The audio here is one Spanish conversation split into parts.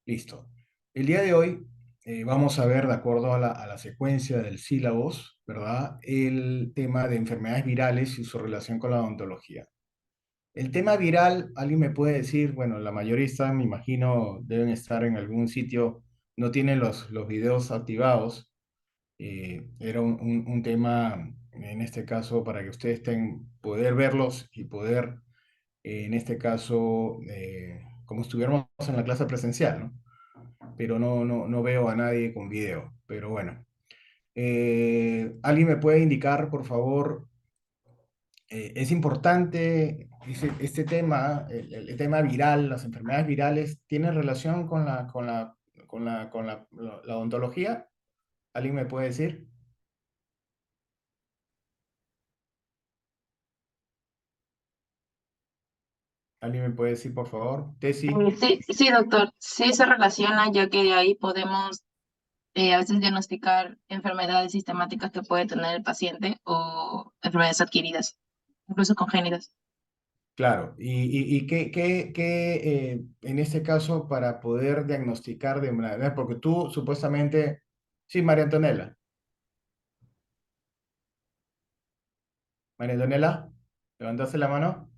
Listo. El día de hoy vamos a ver, de acuerdo a la secuencia del sílabus, ¿verdad? El tema de enfermedades virales y su relación con la odontología. El tema viral, alguien me puede decir, bueno, la mayoría están, me imagino, deben estar en algún sitio, no tienen los videos activados. Era un tema, en este caso, para que ustedes tengan, poder verlos y poder, en este caso, como estuviéramos en la clase presencial, ¿no? Pero no veo a nadie con video. Pero bueno, ¿alguien me puede indicar, por favor? Es importante este tema, el tema viral, las enfermedades virales, ¿tiene relación con la odontología? ¿Alguien me puede decir? ¿Alguien me puede decir, por favor? Tesi. Sí, sí, doctor, sí se relaciona, ya que de ahí podemos a veces diagnosticar enfermedades sistemáticas que puede tener el paciente o enfermedades adquiridas, incluso congénitas. Claro, y en este caso para poder diagnosticar de manera, porque tú supuestamente, sí, María Antonella, ¿levantaste la mano?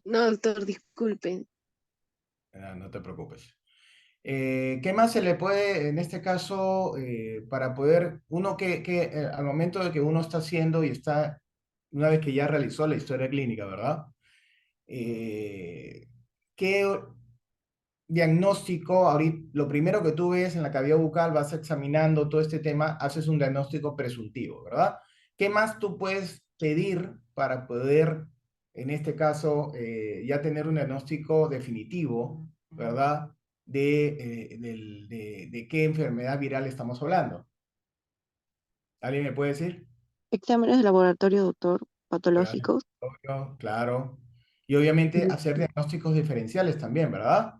No, doctor, disculpen. No te preocupes. ¿Qué más se le puede, en este caso, para poder, al momento de que uno está haciendo y está, una vez que ya realizó la historia clínica, ¿verdad? ¿Qué diagnóstico, ahorita, lo primero que tú ves en la cavidad bucal, vas examinando todo este tema, haces un diagnóstico presuntivo, ¿verdad? ¿Qué más tú puedes pedir para poder, en este caso, ya tener un diagnóstico definitivo, ¿verdad? De qué enfermedad viral estamos hablando. ¿Alguien me puede decir? Exámenes de laboratorio, doctor, Claro, patológicos. obvio, claro. Y obviamente Mm, hacer diagnósticos diferenciales también, ¿verdad?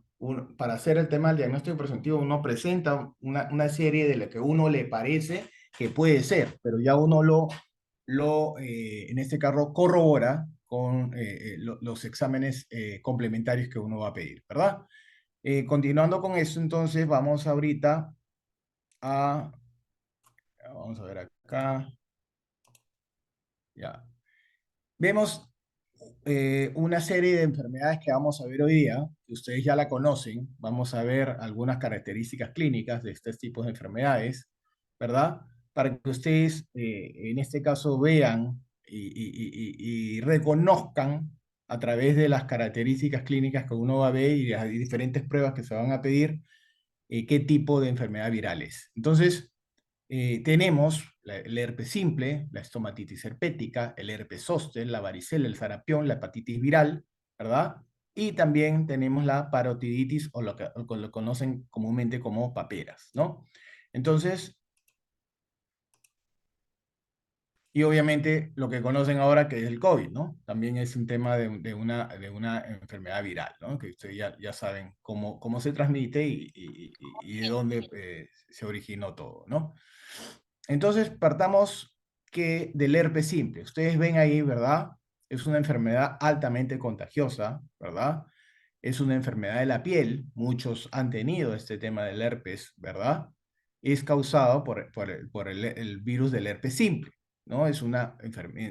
Para hacer el tema del diagnóstico presuntivo, uno presenta una serie de lo que uno le parece que puede ser, pero ya uno en este caso, corrobora con los exámenes complementarios que uno va a pedir, ¿verdad? Continuando con eso, entonces vamos ahorita a, vamos a ver acá, ya. Vemos una serie de enfermedades que vamos a ver hoy día, que ustedes ya la conocen. Vamos a ver algunas características clínicas de estos tipos de enfermedades, ¿verdad? Para que ustedes, en este caso, vean y reconozcan a través de las características clínicas que uno va a ver y las diferentes pruebas que se van a pedir, qué tipo de enfermedad viral es. Entonces, tenemos el herpes simple, la estomatitis herpética, el herpes zóster, la varicela, el sarampión, la hepatitis viral, ¿verdad? Y también tenemos la parotiditis o lo conocen comúnmente como paperas, ¿no? Entonces, y obviamente lo que conocen ahora que es el COVID, ¿no? También es un tema de una enfermedad viral, ¿no? Que ustedes ya saben cómo se transmite y de dónde se originó todo, ¿no? Entonces, partamos del herpes simple. Ustedes ven ahí, ¿verdad? Es una enfermedad altamente contagiosa, ¿verdad? Es una enfermedad de la piel. Muchos han tenido este tema del herpes, ¿verdad? Es causado por el virus del herpes simple, ¿no? Es una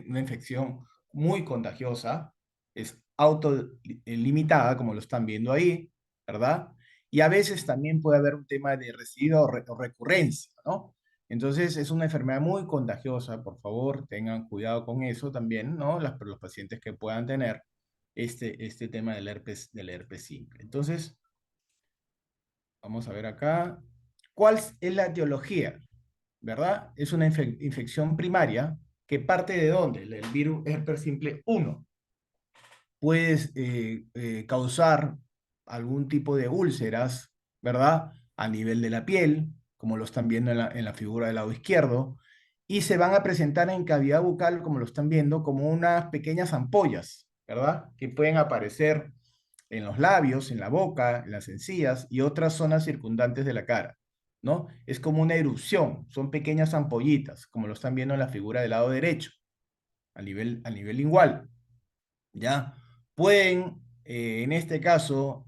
infección muy contagiosa, es autolimitada, como lo están viendo ahí, ¿verdad? Y a veces también puede haber un tema de recidiva o recurrencia, ¿no? Entonces es una enfermedad muy contagiosa, por favor, tengan cuidado con eso también, ¿no? Los pacientes que puedan tener este tema del herpes simple. Entonces, vamos a ver acá. ¿Cuál es la etiología? ¿Verdad? Es una infección primaria que parte de dónde? El virus herpes simple 1. Puede causar algún tipo de úlceras, ¿verdad? A nivel de la piel, como lo están viendo en la figura del lado izquierdo, y se van a presentar en cavidad bucal, como lo están viendo, como unas pequeñas ampollas, ¿verdad? Que pueden aparecer en los labios, en la boca, en las encías y otras zonas circundantes de la cara, ¿no? Es como una erupción, son pequeñas ampollitas, como lo están viendo en la figura del lado derecho, a nivel lingual, ¿ya? Pueden, en este caso,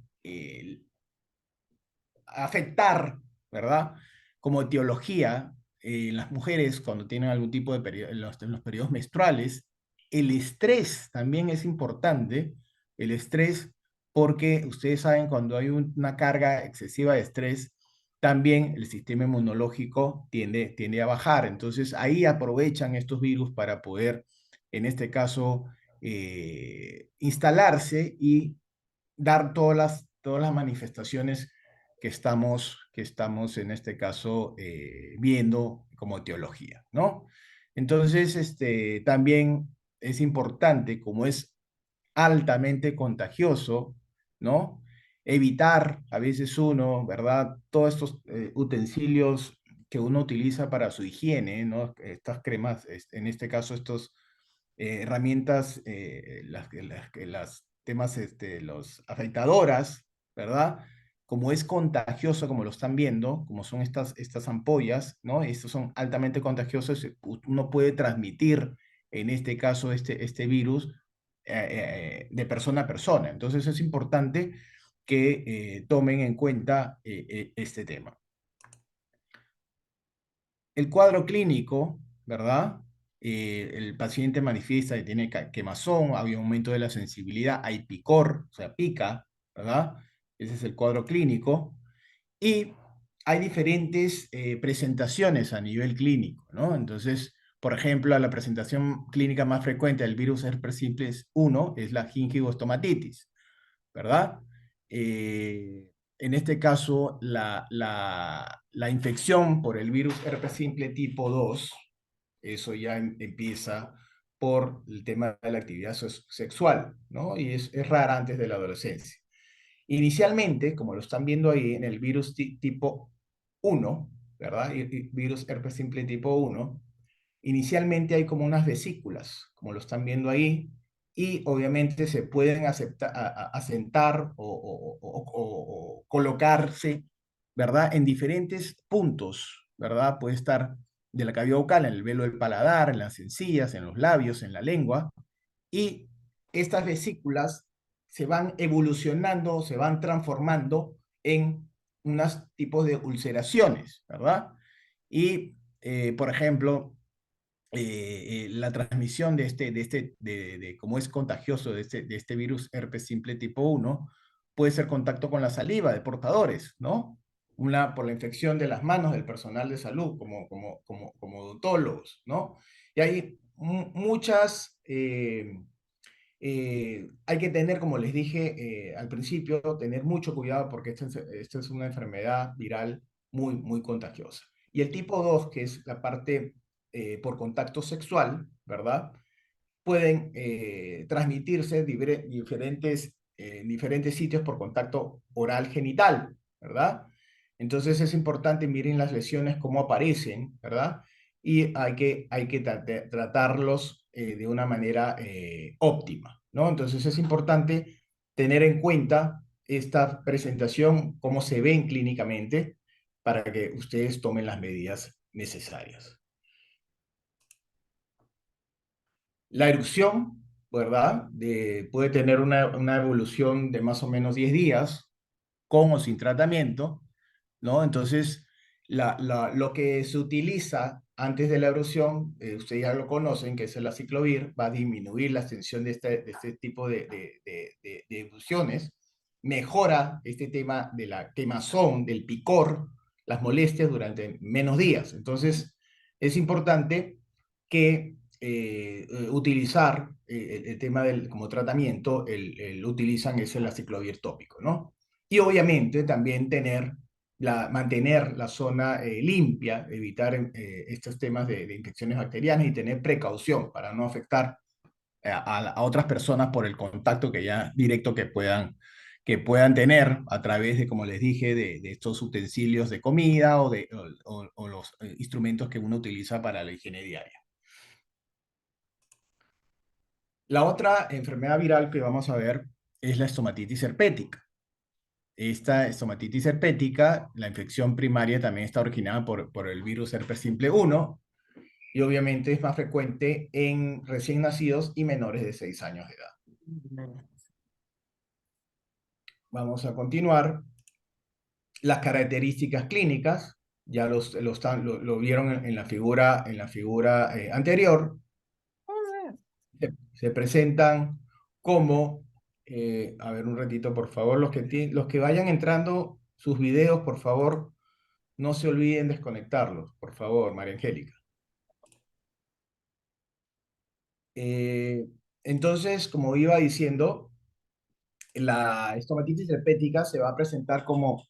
afectar, ¿verdad? Como etiología, las mujeres cuando tienen algún tipo de periodo, en los periodos menstruales, el estrés también es importante, el estrés, porque ustedes saben cuando hay una carga excesiva de estrés, también el sistema inmunológico tiende a bajar. Entonces ahí aprovechan estos virus para poder, en este caso, instalarse y dar todas las manifestaciones que estamos en este caso viendo como teología, ¿no? Entonces, también es importante, como es altamente contagioso, ¿no? Evitar a veces uno, ¿verdad? Todos estos utensilios que uno utiliza para su higiene, ¿no? Estas cremas, en este caso, estos herramientas, las temas, los afeitadoras, ¿verdad? Como es contagioso, como lo están viendo, como son estas ampollas, ¿no? Estos son altamente contagiosos, uno puede transmitir, en este caso, este virus de persona a persona. Entonces es importante que tomen en cuenta este tema. El cuadro clínico, ¿verdad? El paciente manifiesta que tiene quemazón, hay aumento de la sensibilidad, hay picor, o sea, pica, ¿verdad? Ese es el cuadro clínico. Y hay diferentes presentaciones a nivel clínico, ¿no? Entonces, por ejemplo, la presentación clínica más frecuente del virus herpes simplex 1 es la gingivostomatitis, ¿verdad? En este caso, la infección por el virus herpes simple tipo 2, eso ya empieza por el tema de la actividad sexual, ¿no? Y es rara antes de la adolescencia. Inicialmente, como lo están viendo ahí en el virus tipo 1, ¿verdad? Y virus herpes simple tipo 1, inicialmente hay como unas vesículas, como lo están viendo ahí, y obviamente se pueden asentar o colocarse, ¿verdad? En diferentes puntos, ¿verdad? Puede estar de la cavidad bucal, en el velo del paladar, en las encías, en los labios, en la lengua, y estas vesículas se van evolucionando, se van transformando en unos tipos de ulceraciones, ¿verdad? Y, por ejemplo, la transmisión de cómo es contagioso de este virus herpes simple tipo 1 puede ser contacto con la saliva de portadores, ¿no? Una por la infección de las manos del personal de salud, como odontólogos, ¿no? Y hay muchas... hay que tener, como les dije al principio, tener mucho cuidado porque esta es una enfermedad viral muy contagiosa. Y el tipo 2, que es la parte por contacto sexual, ¿verdad? Pueden transmitirse diferentes sitios por contacto oral genital, ¿verdad? Entonces es importante miren las lesiones cómo aparecen, ¿verdad? Y hay que tratarlos de una manera óptima, ¿no? Entonces es importante tener en cuenta esta presentación, cómo se ven clínicamente, para que ustedes tomen las medidas necesarias. La erupción, ¿verdad? Puede tener una evolución de más o menos 10 días, con o sin tratamiento, ¿no? Entonces, lo que se utiliza antes de la erupción, ustedes ya lo conocen, que es el aciclovir, va a disminuir la extensión de este tipo de erupciones, mejora este tema de la quemazón, del picor, las molestias durante menos días. Entonces, es importante que utilizar el tema como tratamiento, utilizan es el aciclovir tópico, ¿no? Y obviamente también mantener la zona limpia, evitar estos temas de infecciones bacterianas y tener precaución para no afectar a otras personas por el contacto directo que puedan tener a través de, como les dije, de estos utensilios de comida o los instrumentos que uno utiliza para la higiene diaria. La otra enfermedad viral que vamos a ver es la estomatitis herpética. Esta estomatitis herpética, la infección primaria también está originada por el virus herpes simple 1 y obviamente es más frecuente en recién nacidos y menores de 6 años de edad. Vamos a continuar. las características clínicas, ya lo vieron en la figura anterior, se presentan como, a ver un ratito por favor, los que vayan entrando sus videos, por favor, no se olviden desconectarlos, por favor, María Angélica. Eh, entonces, como iba diciendo, la estomatitis herpética se va a presentar como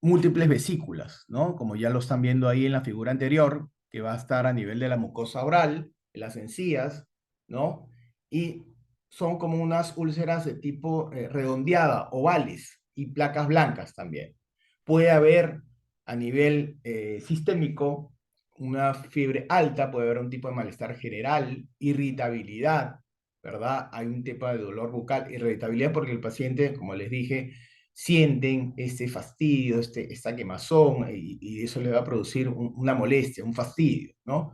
múltiples vesículas, ¿no? Como ya lo están viendo ahí en la figura anterior, que va a estar a nivel de la mucosa oral, en las encías, ¿no? Y son como unas úlceras de tipo redondeada, ovales y placas blancas también. Puede haber a nivel sistémico una fiebre alta, puede haber un tipo de malestar general, irritabilidad, ¿verdad? Hay un tipo de dolor bucal, irritabilidad porque el paciente, como les dije, sienten este fastidio, esta quemazón, y eso le va a producir una molestia, un fastidio, ¿no?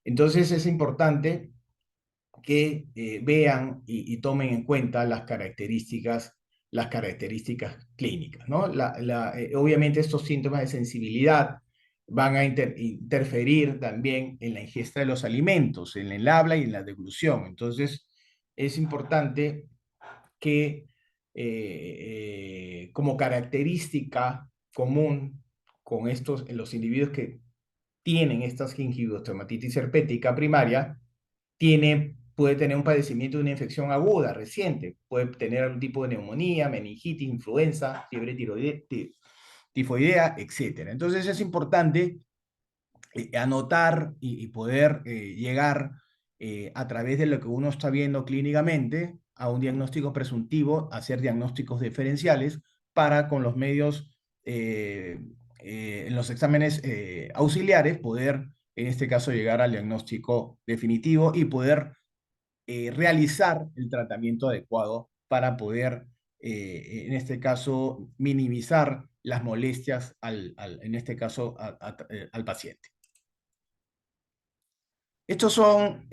Entonces es importante que vean y tomen en cuenta las características clínicas, ¿no? Obviamente estos síntomas de sensibilidad van a interferir también en la ingesta de los alimentos, en el habla y en la deglución. Entonces es importante que como característica común con en los individuos que tienen esta gingiviostomatitis herpética primaria, puede tener un padecimiento de una infección aguda, reciente, puede tener algún tipo de neumonía, meningitis, influenza, fiebre tifoidea, etc. Entonces es importante anotar y poder llegar a través de lo que uno está viendo clínicamente a un diagnóstico presuntivo, hacer diagnósticos diferenciales para con los medios, en los exámenes auxiliares, poder en este caso llegar al diagnóstico definitivo y poder realizar el tratamiento adecuado para poder, en este caso, minimizar las molestias en este caso, al paciente. Estos son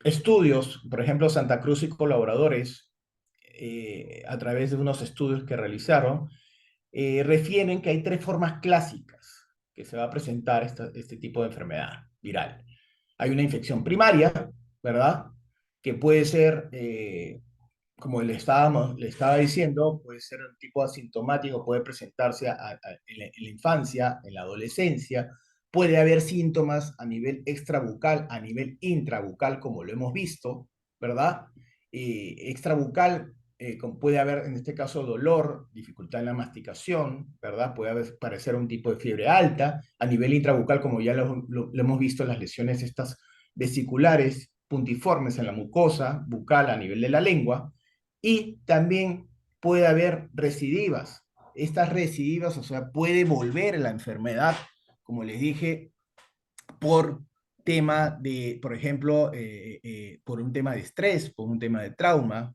estudios, por ejemplo, Santa Cruz y colaboradores, a través de unos estudios que realizaron, refieren que hay tres formas clásicas que se va a presentar este tipo de enfermedad viral. Hay una infección primaria, ¿verdad? Que puede ser, como le estaba diciendo, puede ser un tipo asintomático, puede presentarse en la infancia, en la adolescencia, puede haber síntomas a nivel extrabucal, a nivel intrabucal, como lo hemos visto, ¿verdad? Extrabucal, puede haber en este caso dolor, dificultad en la masticación, ¿verdad? Parecer un tipo de fiebre alta. A nivel intrabucal, como ya lo hemos visto, las lesiones estas vesiculares, puntiformes en la mucosa bucal a nivel de la lengua. Y también puede haber recidivas. Estas recidivas, o sea, puede volver la enfermedad, como les dije, por tema de, por ejemplo, por un tema de estrés, por un tema de trauma,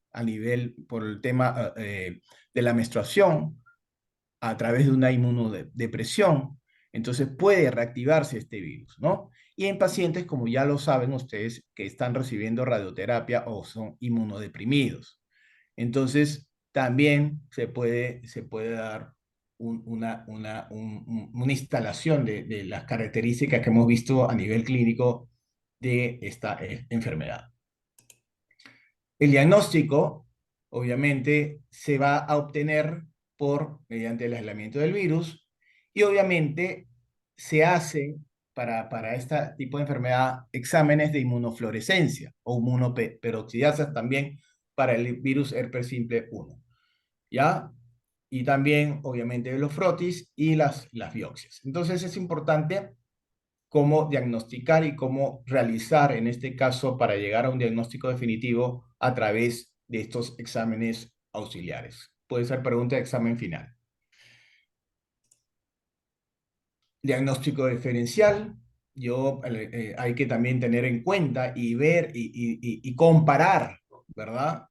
por el tema de la menstruación, a través de una inmunodepresión. Entonces puede reactivarse este virus, ¿no? Y en pacientes, como ya lo saben ustedes, que están recibiendo radioterapia o son inmunodeprimidos. Entonces, también se puede dar una instalación de las características que hemos visto a nivel clínico de esta enfermedad. El diagnóstico, obviamente, se va a obtener mediante el aislamiento del virus y obviamente se hace para este tipo de enfermedad exámenes de inmunofluorescencia o inmunoperoxidasas también para el virus herpes simple 1, ¿ya? Y también, obviamente, los frotis y las biopsias. Entonces es importante cómo diagnosticar y cómo realizar, en este caso, para llegar a un diagnóstico definitivo a través de estos exámenes auxiliares. Puede ser pregunta de examen final. Diagnóstico diferencial. Hay que también tener en cuenta y ver y comparar, ¿verdad?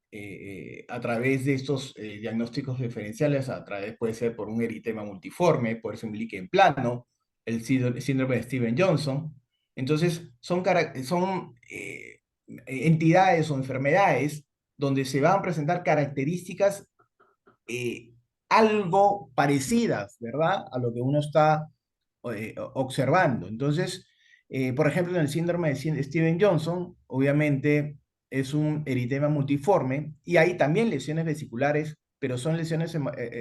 A través de estos diagnósticos diferenciales, puede ser por un eritema multiforme, puede ser un líquen plano, el síndrome de Steven-Johnson. Entonces, son entidades o enfermedades donde se van a presentar características eh, algo parecidas, ¿verdad? A lo que uno está observando. Entonces, por ejemplo, en el síndrome de Steven Johnson, obviamente es un eritema multiforme y hay también lesiones vesiculares, pero son lesiones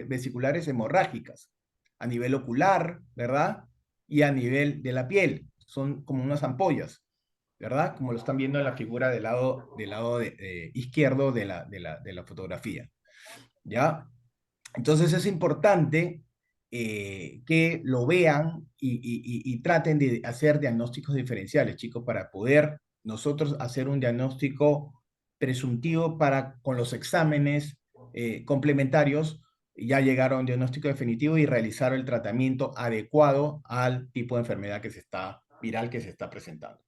vesiculares hemorrágicas a nivel ocular, ¿verdad? Y a nivel de la piel. Son como unas ampollas, ¿verdad? Como lo están viendo en la figura del lado izquierdo de la fotografía, ¿ya? Entonces es importante que lo vean y traten de hacer diagnósticos diferenciales, chicos, para poder nosotros hacer un diagnóstico presuntivo para con los exámenes complementarios ya llegar a un diagnóstico definitivo y realizar el tratamiento adecuado al tipo de enfermedad viral que se está presentando.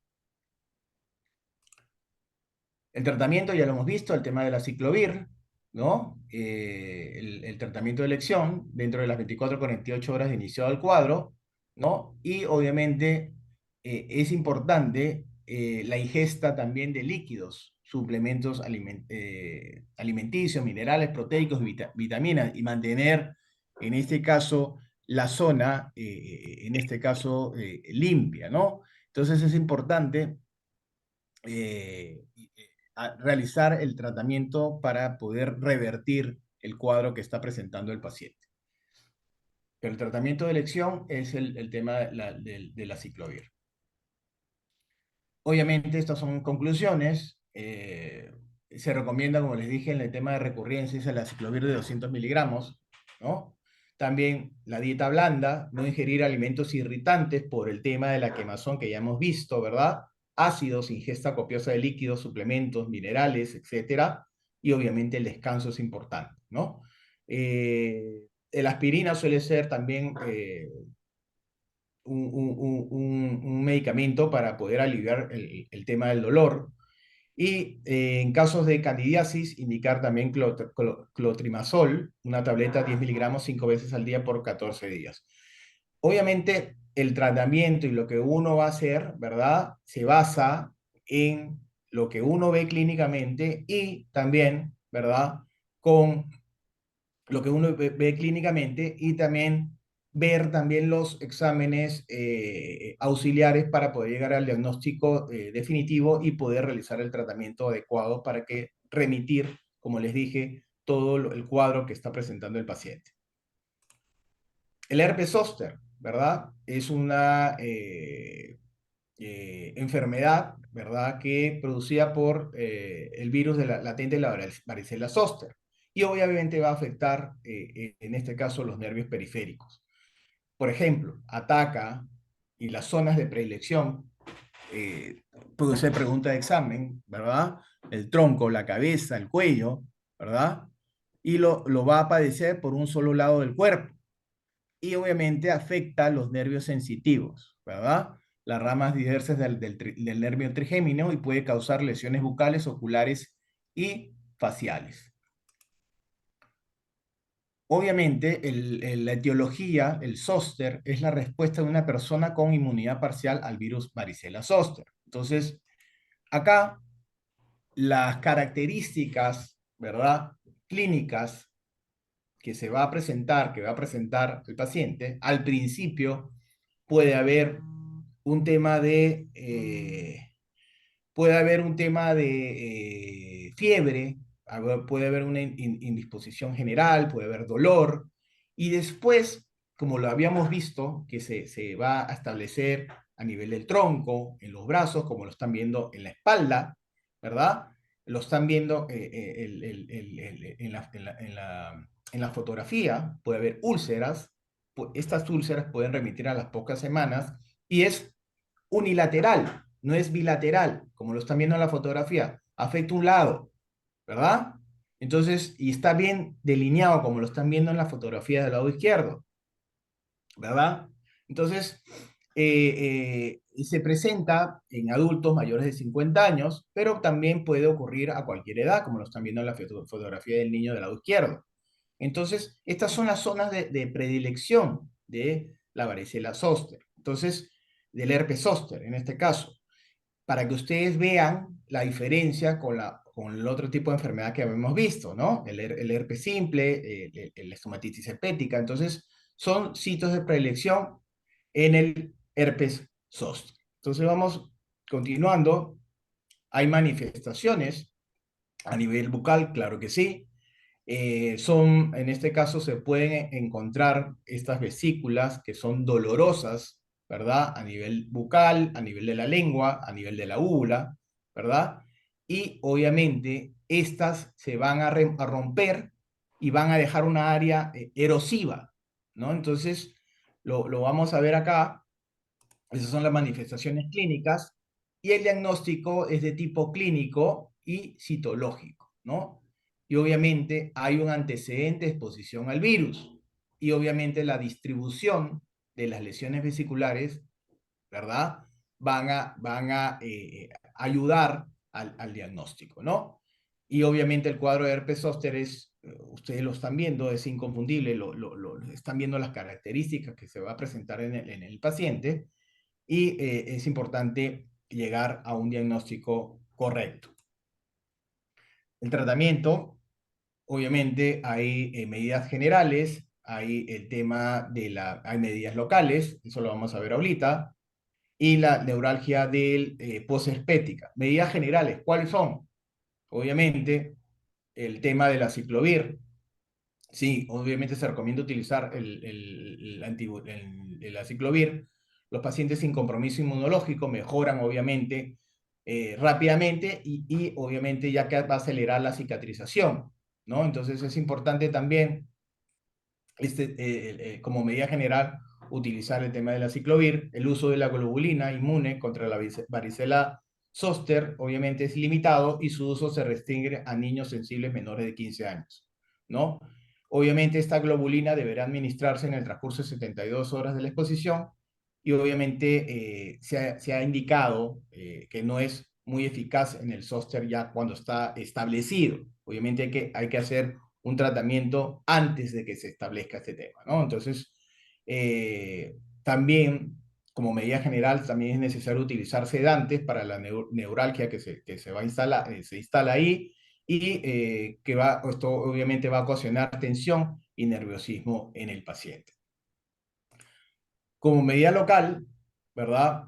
El tratamiento ya lo hemos visto, el tema de la ciclovir, ¿no? El tratamiento de elección dentro de las 24 a 48 horas de iniciado el cuadro, ¿no? Y obviamente es importante la ingesta también de líquidos, suplementos alimenticios, minerales, proteicos, vitaminas, y mantener, en este caso, la zona, limpia, ¿no? Entonces es importante eh, a realizar el tratamiento para poder revertir el cuadro que está presentando el paciente. Pero el tratamiento de elección es el tema de la ciclovir. Obviamente, estas son conclusiones. Se recomienda, como les dije, en el tema de recurrencias, la ciclovir de 200 miligramos, ¿no? También la dieta blanda, no ingerir alimentos irritantes por el tema de la quemazón que ya hemos visto, ¿verdad? Ácidos, ingesta copiosa de líquidos, suplementos, minerales, etcétera. Y obviamente el descanso es importante, ¿no? El aspirina suele ser también un medicamento para poder aliviar el tema del dolor. Y en casos de candidiasis, indicar también clotrimazol, una tableta 10 miligramos 5 veces al día por 14 días. Obviamente, el tratamiento y lo que uno va a hacer, ¿verdad? Se basa en lo que uno ve clínicamente y también, ¿verdad? Con lo que uno ve clínicamente y también ver también los exámenes auxiliares para poder llegar al diagnóstico definitivo y poder realizar el tratamiento adecuado para que remitir, como les dije, todo el cuadro que está presentando el paciente. El herpes zóster, ¿verdad? Es una enfermedad, ¿verdad? Que producida por el virus de la latente de la varicela zóster. Y obviamente va a afectar, en este caso, los nervios periféricos. Por ejemplo, ataca y las zonas de predilección, puede ser pregunta de examen, ¿verdad? El tronco, la cabeza, el cuello, ¿verdad? Y lo va a padecer por un solo lado del cuerpo y obviamente afecta los nervios sensitivos, ¿verdad? Las ramas diversas del nervio trigémino y puede causar lesiones bucales, oculares y faciales. Obviamente, la etiología, el zóster, es la respuesta de una persona con inmunidad parcial al virus varicela zóster. Entonces, acá las características, ¿verdad? Clínicas que va a presentar el paciente, al principio puede haber un tema de, fiebre, puede haber una indisposición general, puede haber dolor, y después, como lo habíamos visto, que se va a establecer a nivel del tronco, en los brazos, como lo están viendo en la espalda, ¿verdad? Lo están viendo en la fotografía, puede haber úlceras, estas úlceras pueden remitir a las pocas semanas, y es unilateral, no es bilateral, como lo están viendo en la fotografía, afecta un lado, ¿verdad? Entonces, y está bien delineado como lo están viendo en la fotografía del lado izquierdo, ¿verdad? Entonces, se presenta en adultos mayores de 50 años, pero también puede ocurrir a cualquier edad, como lo están viendo en la fotografía del niño del lado izquierdo. Entonces, estas son las zonas de predilección de la varicela zóster. Entonces, del herpes zóster, en este caso, para que ustedes vean la diferencia con la con el otro tipo de enfermedad que habíamos visto, ¿no? El herpes simple, la estomatitis herpética. Entonces, son sitios de predilección en el herpes zóster. Entonces, vamos continuando. Hay manifestaciones a nivel bucal, claro que sí. En este caso, se pueden encontrar estas vesículas que son dolorosas, ¿verdad? A nivel bucal, a nivel de la lengua, a nivel de la úvula, ¿verdad? Y obviamente estas se van a romper y van a dejar una área erosiva, ¿no? Entonces, lo vamos a ver acá. Esas son las manifestaciones clínicas y el diagnóstico es de tipo clínico y citológico, ¿no? Y obviamente hay un antecedente de exposición al virus y obviamente la distribución de las lesiones vesiculares, ¿verdad? Van a ayudar al diagnóstico, ¿no? Y obviamente el cuadro de herpes zóster es, ustedes lo están viendo, es inconfundible, están viendo las características que se va a presentar en el paciente y es importante llegar a un diagnóstico correcto. El tratamiento, obviamente, hay medidas generales, hay el tema hay medidas locales, eso lo vamos a ver ahorita, y la neuralgia del posherpética. Medidas generales, ¿cuáles son? Obviamente, el tema de la ciclovir. Sí, obviamente se recomienda utilizar el aciclovir. Los pacientes sin compromiso inmunológico mejoran, obviamente, rápidamente y obviamente ya que va a acelerar la cicatrización, ¿no? Entonces es importante también, como medida general, utilizar el tema del aciclovir. El uso de la globulina inmune contra la varicela zóster, obviamente, es limitado y su uso se restringe a niños sensibles menores de 15 años, ¿no? Obviamente esta globulina deberá administrarse en el transcurso de 72 horas de la exposición y obviamente se ha indicado que no es muy eficaz en el zóster ya cuando está establecido. Obviamente hay que hacer un tratamiento antes de que se establezca este tema, ¿no? Entonces, también, como medida general, también es necesario utilizar sedantes para la neuralgia que se va a instalar, se instala ahí y esto obviamente va a ocasionar tensión y nerviosismo en el paciente. Como medida local, ¿verdad?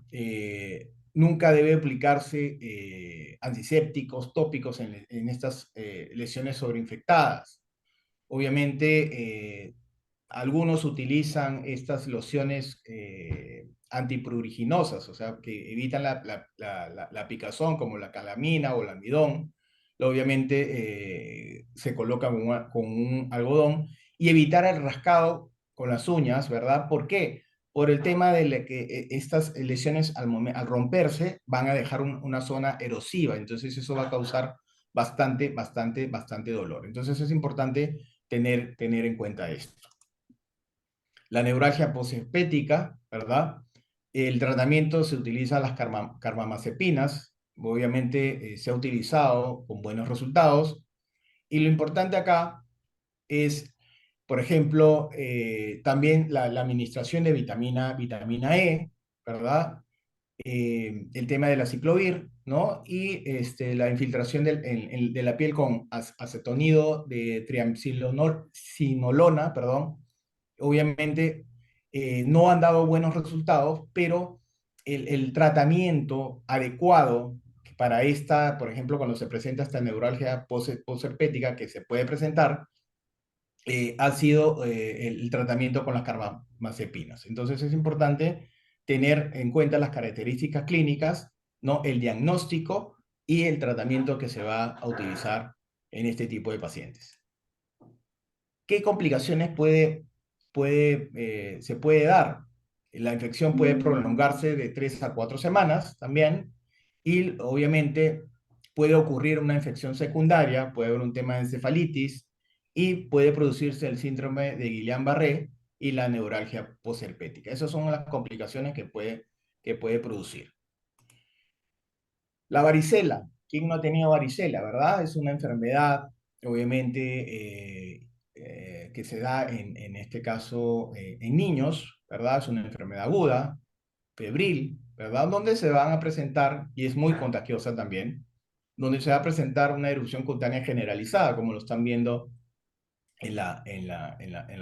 Nunca debe aplicarse antisépticos tópicos en estas lesiones sobreinfectadas. Obviamente, algunos utilizan estas lociones antipruriginosas, o sea, que evitan la picazón, como la calamina o el almidón. Obviamente, se colocan con un algodón y evitar el rascado con las uñas, ¿verdad? ¿Por qué? Por el tema de que estas lesiones al romperse van a dejar una zona erosiva, entonces eso va a causar bastante dolor. Entonces es importante tener en cuenta esto. La neuralgia posherpética, ¿verdad? El tratamiento se utiliza las carbamazepinas, obviamente se ha utilizado con buenos resultados, y lo importante acá es, por ejemplo, también la administración de vitamina E, ¿verdad? El tema de la ciclovir, ¿no? Y la infiltración de la piel con acetonido de triamcinolona, perdón. Obviamente no han dado buenos resultados, pero el tratamiento adecuado para esta, por ejemplo, cuando se presenta esta neuralgia posherpética que se puede presentar, ha sido el tratamiento con las carbamazepinas. Entonces es importante tener en cuenta las características clínicas, ¿no? El diagnóstico y el tratamiento que se va a utilizar en este tipo de pacientes. ¿Qué complicaciones se puede dar? La infección puede prolongarse de 3 a 4 semanas también y obviamente puede ocurrir una infección secundaria, puede haber un tema de encefalitis y puede producirse el síndrome de Guillain-Barré y la neuralgia posherpética. Esas son las complicaciones que puede producir. La varicela. ¿Quién no ha tenido varicela, verdad? Es una enfermedad, obviamente, que se da en este caso en niños, ¿verdad? Es una enfermedad aguda, febril, ¿verdad? Donde se van a presentar, y es muy contagiosa también, donde se va a presentar una erupción cutánea generalizada, como lo están viendo en la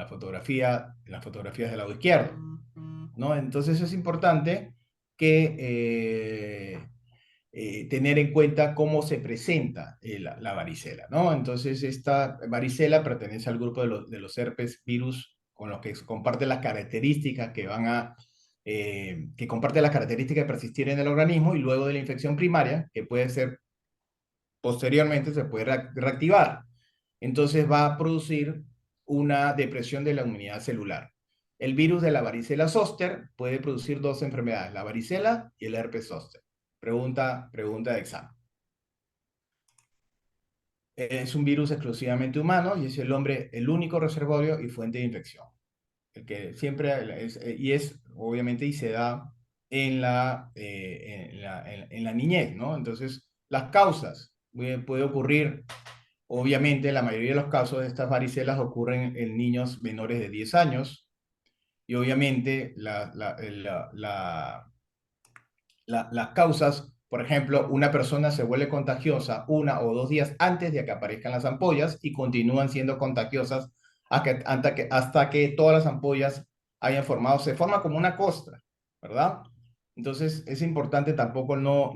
fotografía, en las fotografías del lado izquierdo, ¿no? Entonces es importante que tener en cuenta cómo se presenta la varicela, ¿no? Entonces esta varicela pertenece al grupo de los herpes virus con los que comparte las características que comparte las características de persistir en el organismo y luego de la infección primaria, que puede ser posteriormente se puede reactivar. Entonces va a producir una depresión de la inmunidad celular. El virus de la varicela zoster puede producir dos enfermedades, la varicela y el herpes zóster. Pregunta de examen. Es un virus exclusivamente humano y es el hombre el único reservorio y fuente de infección. El que siempre es obviamente y se da en la niñez, ¿no? Entonces, las causas puede ocurrir. Obviamente, la mayoría de los casos de estas varicelas ocurren en niños menores de 10 años y obviamente las causas, por ejemplo, una persona se vuelve contagiosa 1 o 2 días antes de que aparezcan las ampollas y continúan siendo contagiosas hasta que todas las ampollas hayan formado, se forma como una costra, ¿verdad? Entonces es importante tampoco no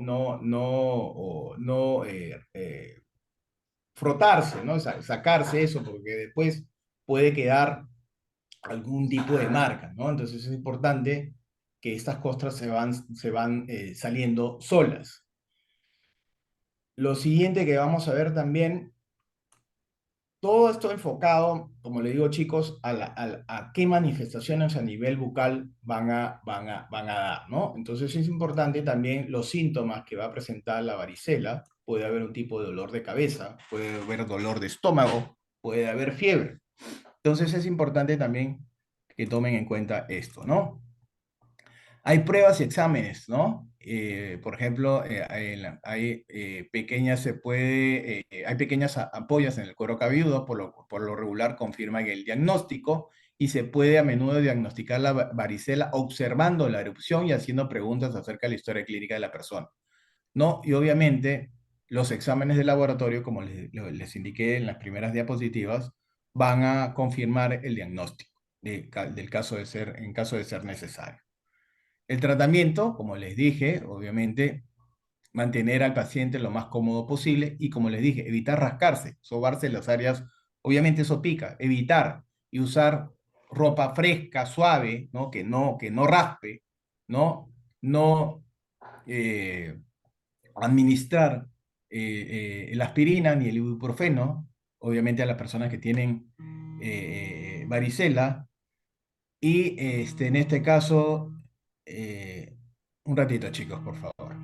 frotarse, ¿no? Sacarse eso, porque después puede quedar algún tipo de marca, ¿no? Entonces es importante que estas costras se van saliendo solas. Lo siguiente que vamos a ver también, todo esto enfocado, como le digo chicos, a qué manifestaciones a nivel bucal van a dar, ¿no? Entonces es importante también los síntomas que va a presentar la varicela. Puede haber un tipo de dolor de cabeza, puede haber dolor de estómago, puede haber fiebre. Entonces es importante también que tomen en cuenta esto, ¿no? Hay pruebas y exámenes, ¿no? Por ejemplo, hay pequeñas ampollas en el cuero cabelludo, por lo regular confirman el diagnóstico y se puede a menudo diagnosticar la varicela observando la erupción y haciendo preguntas acerca de la historia clínica de la persona, ¿no? Y obviamente los exámenes de laboratorio, como les indiqué en las primeras diapositivas, van a confirmar el diagnóstico del caso en caso de ser necesario. El tratamiento, como les dije, obviamente, mantener al paciente lo más cómodo posible y, como les dije, evitar rascarse, sobarse las áreas, obviamente eso pica, evitar y usar ropa fresca, suave, ¿no? Que no raspe, ¿no? No administrar la aspirina ni el ibuprofeno, obviamente a las personas que tienen varicela, y en este caso, eh, un ratito, chicos, por favor.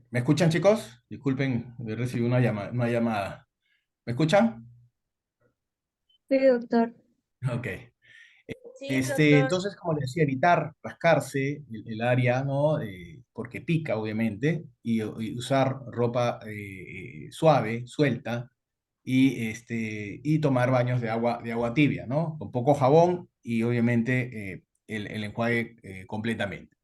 ¿Me escuchan, chicos? Disculpen, recibí una llamada. ¿Me escuchan? Sí, doctor. Ok. Sí, doctor. Entonces, como les decía, evitar rascarse el área, ¿no? Porque pica, obviamente, y usar ropa suave, suelta, y tomar baños de agua tibia, ¿no? Con poco jabón y obviamente el enjuague completamente.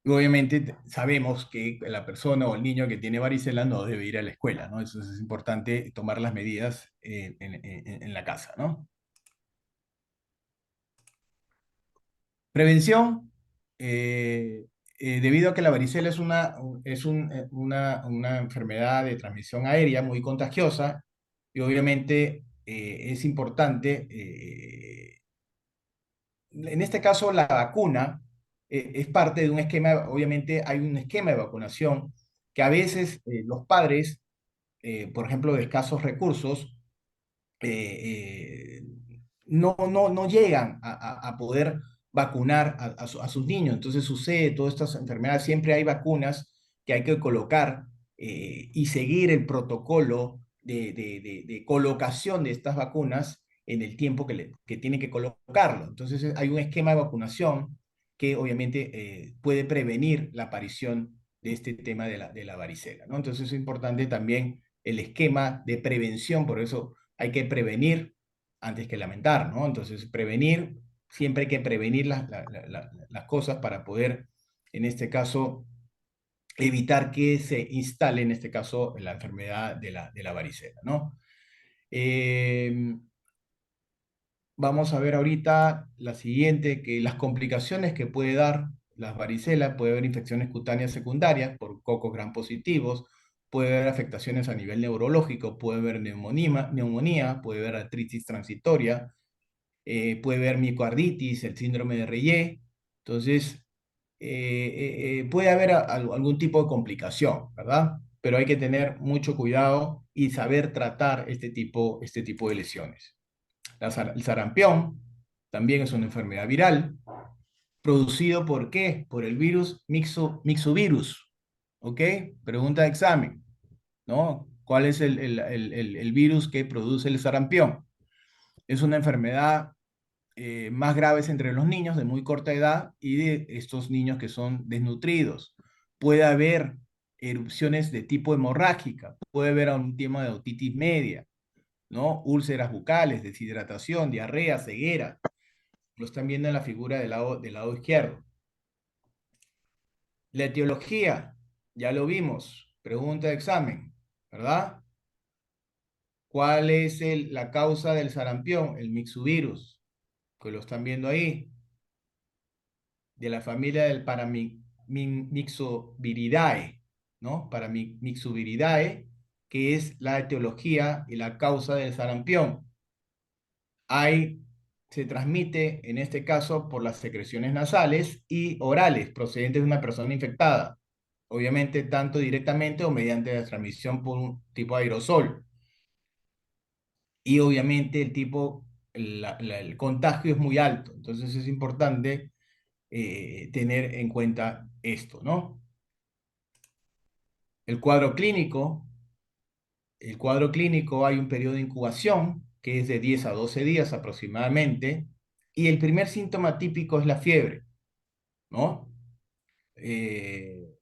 Y obviamente sabemos que la persona o el niño que tiene varicela no debe ir a la escuela, ¿no? Eso es importante tomar las medidas en la casa, ¿no? Prevención, debido a que la varicela es una enfermedad de transmisión aérea muy contagiosa y obviamente es importante, en este caso la vacuna es parte de un esquema, obviamente hay un esquema de vacunación que a veces los padres por ejemplo, de escasos recursos, eh, no llegan a poder vacunar a sus niños. Entonces sucede todas estas enfermedades, siempre hay vacunas que hay que colocar y seguir el protocolo de colocación de estas vacunas en el tiempo que tiene que colocarlo. Entonces hay un esquema de vacunación que obviamente puede prevenir la aparición de este tema de la varicela, ¿no? Entonces es importante también el esquema de prevención, por eso hay que prevenir antes que lamentar, ¿no? Entonces, prevenir, siempre hay que prevenir las cosas para poder, en este caso, evitar que se instale, en este caso, la enfermedad de la varicela, ¿no? Eh, Vamos a ver ahorita la siguiente, que las complicaciones que puede dar las varicelas, puede haber infecciones cutáneas secundarias por cocos gram positivos, puede haber afectaciones a nivel neurológico, puede haber neumonía, puede haber artritis transitoria, puede haber miocarditis, el síndrome de Reye. Entonces, puede haber algún tipo de complicación, ¿verdad? Pero hay que tener mucho cuidado y saber tratar este tipo de lesiones. El sarampión también es una enfermedad viral, producido ¿por qué? Por el virus Mixovirus, ¿ok? Pregunta de examen, ¿no? ¿Cuál es el virus que produce el sarampión? Es una enfermedad más grave entre los niños de muy corta edad y de estos niños que son desnutridos. Puede haber erupciones de tipo hemorrágica, puede haber un tema de otitis media, ¿no? Úlceras bucales, deshidratación, diarrea, ceguera. Lo están viendo en la figura del lado izquierdo. La etiología, ya lo vimos. Pregunta de examen, ¿verdad? ¿Cuál es la causa del sarampión? El mixovirus, que lo están viendo ahí, de la familia del Paramyxoviridae, ¿no? Paramyxoviridae, que es la etiología y la causa del sarampión. Se transmite, en este caso, por las secreciones nasales y orales procedentes de una persona infectada. Obviamente, tanto directamente o mediante la transmisión por un tipo de aerosol. Y obviamente el contagio es muy alto. Entonces es importante tener en cuenta esto, ¿no? El cuadro clínico. El cuadro clínico hay un periodo de incubación que es de 10 a 12 días aproximadamente, y el primer síntoma típico es la fiebre, ¿no? Eh,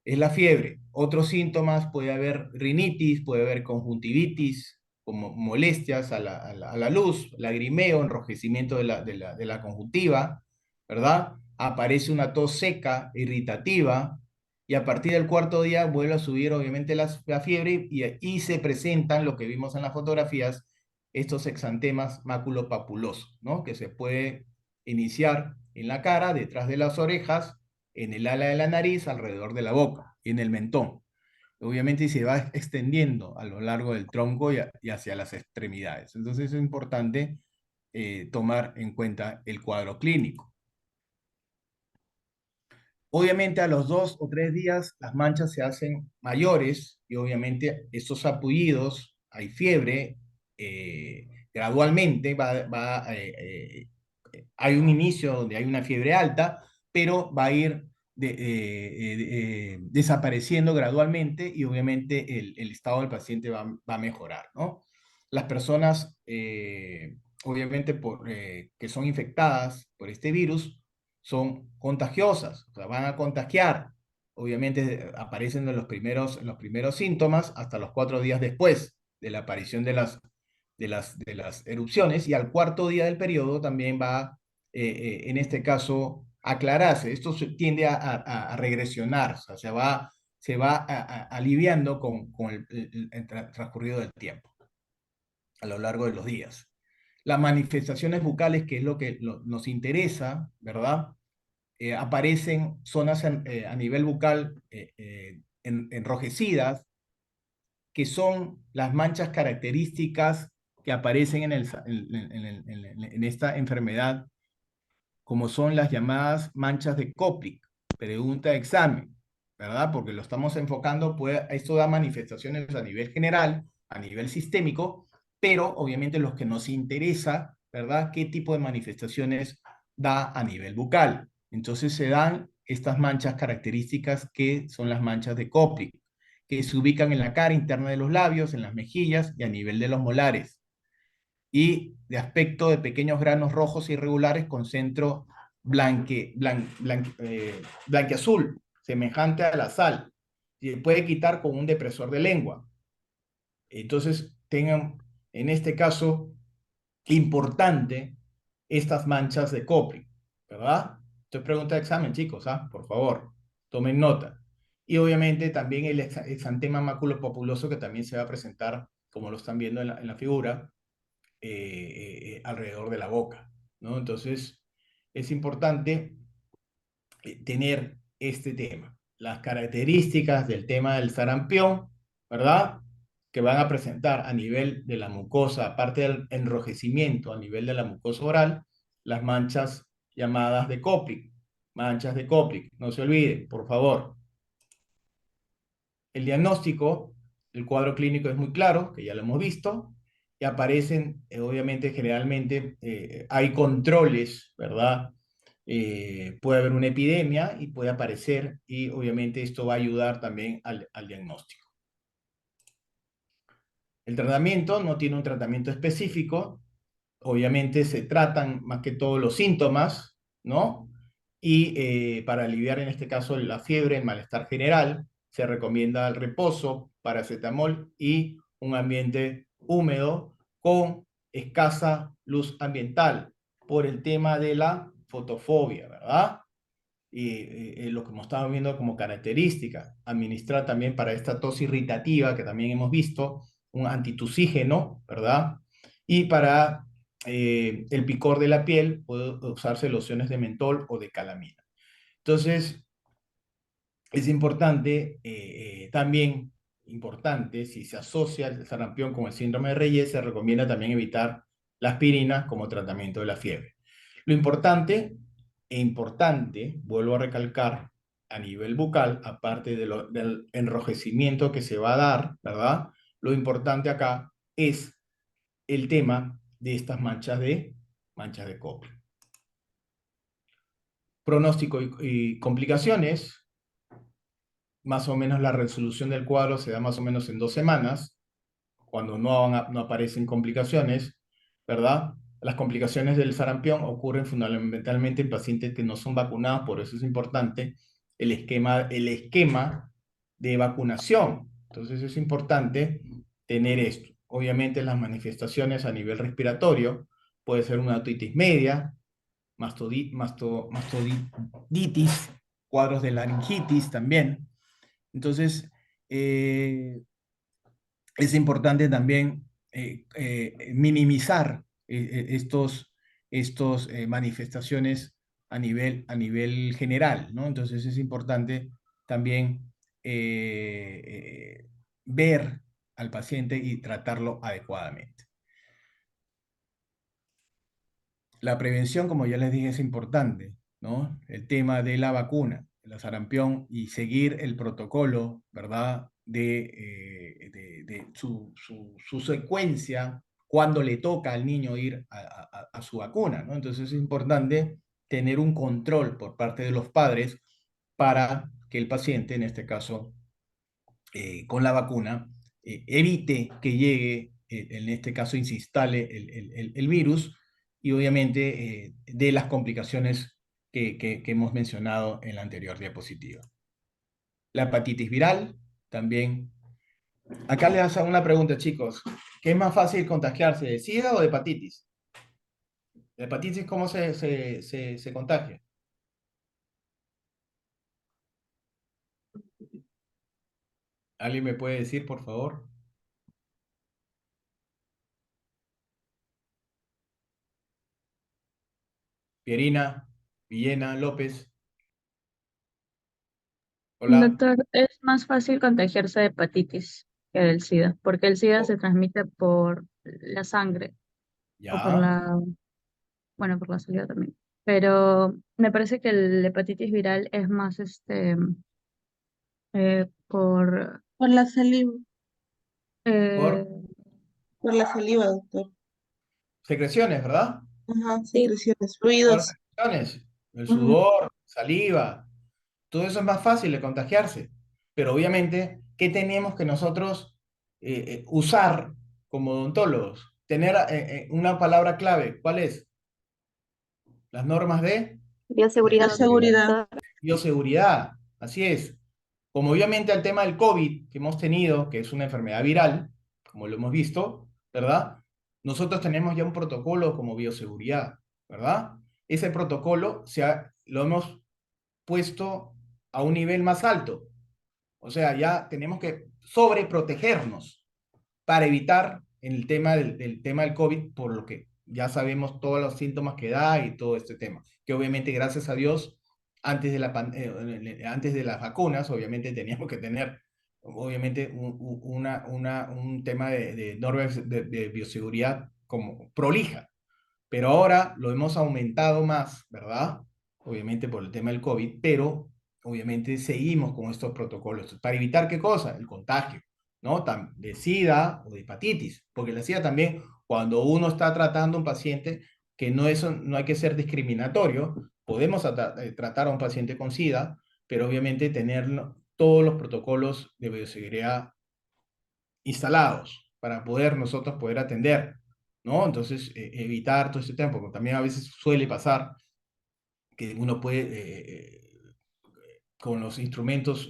es la fiebre. Otros síntomas, puede haber rinitis, puede haber conjuntivitis, como molestias a la luz, lagrimeo, enrojecimiento de la conjuntiva, ¿verdad? Aparece una tos seca, irritativa, y a partir del cuarto día vuelve a subir obviamente la fiebre y se presentan lo que vimos en las fotografías, estos exantemas maculopapulosos, ¿no? Que se puede iniciar en la cara, detrás de las orejas, en el ala de la nariz, alrededor de la boca y en el mentón. Obviamente se va extendiendo a lo largo del tronco y hacia las extremidades. Entonces es importante tomar en cuenta el cuadro clínico. Obviamente a los 2 o 3 días las manchas se hacen mayores y obviamente estos apullidos, hay fiebre, gradualmente hay un inicio donde hay una fiebre alta, pero va a ir desapareciendo gradualmente y obviamente el estado del paciente va a mejorar, ¿no? Las personas, obviamente, que son infectadas por este virus, son contagiosas, o sea, van a contagiar. Obviamente aparecen en los primeros síntomas hasta los 4 días después de la aparición de las erupciones, y al cuarto día del periodo también va, en este caso, a aclararse. Esto tiende a regresionar, o sea, se va aliviando con el transcurrido del tiempo, a lo largo de los días. Las manifestaciones bucales, que es lo que nos interesa, ¿verdad? Aparecen zonas a nivel bucal enrojecidas, que son las manchas características que aparecen en esta enfermedad, como son las llamadas manchas de Koplik. Pregunta de examen. ¿verdad? Porque lo estamos enfocando, esto da manifestaciones a nivel general, a nivel sistémico, pero obviamente los que nos interesa, ¿verdad? ¿Qué tipo de manifestaciones da a nivel bucal? Entonces se dan estas manchas características que son las manchas de Koplik, que se ubican en la cara interna de los labios, en las mejillas y a nivel de los molares, y de aspecto de pequeños granos rojos irregulares con centro blanqueazul, semejante a la sal. Se puede quitar con un depresor de lengua. Entonces, tengan, en este caso, importante estas manchas de Koplik, ¿verdad? Esto es pregunta de examen, chicos, ¿ah? Por favor, tomen nota. Y obviamente también el exantema maculopapuloso que también se va a presentar, como lo están viendo en la figura, alrededor de la boca, ¿no? Entonces, es importante tener este tema, las características del tema del sarampión, ¿verdad? Que van a presentar a nivel de la mucosa, aparte del enrojecimiento a nivel de la mucosa oral, las manchas llamadas de Koplik, manchas de Koplik, no se olviden, por favor. El diagnóstico, el cuadro clínico es muy claro, que ya lo hemos visto, y aparecen, obviamente, generalmente hay controles, ¿verdad? Puede haber una epidemia y puede aparecer, y obviamente esto va a ayudar también al diagnóstico. El tratamiento no tiene un tratamiento específico, obviamente se tratan más que todo los síntomas, ¿no? Y para aliviar en este caso la fiebre, el malestar general, se recomienda el reposo, paracetamol y un ambiente húmedo con escasa luz ambiental por el tema de la fotofobia, ¿verdad? Y lo que hemos estado viendo como característica, administrar también para esta tos irritativa que también hemos visto, un antitusígeno, ¿verdad? Y para el picor de la piel puede usarse lociones de mentol o de calamina. Entonces, es importante, también importante, si se asocia el sarampión con el síndrome de Reyes, se recomienda también evitar la aspirina como tratamiento de la fiebre. Lo importante vuelvo a recalcar, a nivel bucal, aparte del enrojecimiento que se va a dar, ¿verdad? Lo importante acá es el tema de estas manchas de Koplik. Pronóstico y complicaciones. Más o menos la resolución del cuadro se da más o menos en 2 semanas, cuando no aparecen complicaciones, ¿verdad? Las complicaciones del sarampión ocurren fundamentalmente en pacientes que no son vacunados, por eso es importante el esquema de vacunación. Entonces es importante tener esto. Obviamente las manifestaciones a nivel respiratorio puede ser una otitis media, mastoiditis, cuadros de laringitis también. Entonces, es importante también minimizar estos manifestaciones a nivel general, ¿no? Entonces es importante también ver al paciente y tratarlo adecuadamente. La prevención, como ya les dije, es importante, ¿no? El tema de la vacuna, la sarampión, y seguir el protocolo, ¿verdad? De su secuencia cuando le toca al niño ir a su vacuna, ¿no? Entonces es importante tener un control por parte de los padres para que el paciente, en este caso, con la vacuna, evite que llegue, en este caso, se instale el virus y obviamente de las complicaciones que hemos mencionado en la anterior diapositiva. La hepatitis viral también. Acá les hago una pregunta, chicos. ¿Qué es más fácil contagiarse, de SIDA o de hepatitis? ¿La hepatitis cómo se contagia? ¿Alguien me puede decir, por favor? Pierina, Villena, López. Hola. Doctor, es más fácil contagiarse de hepatitis que del SIDA, porque el SIDA Oh, se transmite por la sangre o por ya. bueno, por la saliva también. Pero me parece que la hepatitis viral es más, por, Por la saliva, eh, Por por la saliva, doctor. secreciones, ¿verdad? Ajá, sí, secreciones, Por fluidos. secreciones, el ujú, sudor, saliva, todo eso es más fácil de contagiarse. Pero obviamente, ¿qué tenemos que nosotros usar como odontólogos? Tener una palabra clave. ¿Cuál es? Las normas de De bioseguridad, seguridad. doctor. bioseguridad. Así es. Como obviamente el tema del COVID que hemos tenido, que es una enfermedad viral, como lo hemos visto, ¿verdad? Nosotros tenemos ya un protocolo como bioseguridad, ¿verdad? Ese protocolo lo hemos puesto a un nivel más alto. O sea, ya tenemos que sobreprotegernos para evitar el tema del tema del COVID, por lo que ya sabemos todos los síntomas que da y todo este tema. Que obviamente, gracias a Dios, antes de las vacunas, obviamente teníamos que tener, obviamente, un tema de normas de bioseguridad como prolija, pero ahora lo hemos aumentado más, ¿verdad? Obviamente por el tema del COVID, pero obviamente seguimos con estos protocolos. ¿Para evitar qué cosa? El contagio, ¿no? De SIDA o de hepatitis, porque la SIDA también, cuando uno está tratando a un paciente, que no hay que ser discriminatorio, podemos tratar a un paciente con SIDA, pero obviamente tener todos los protocolos de bioseguridad instalados para poder nosotros poder atender, ¿no? Entonces, evitar todo ese tiempo, porque también a veces suele pasar que uno puede, con los instrumentos,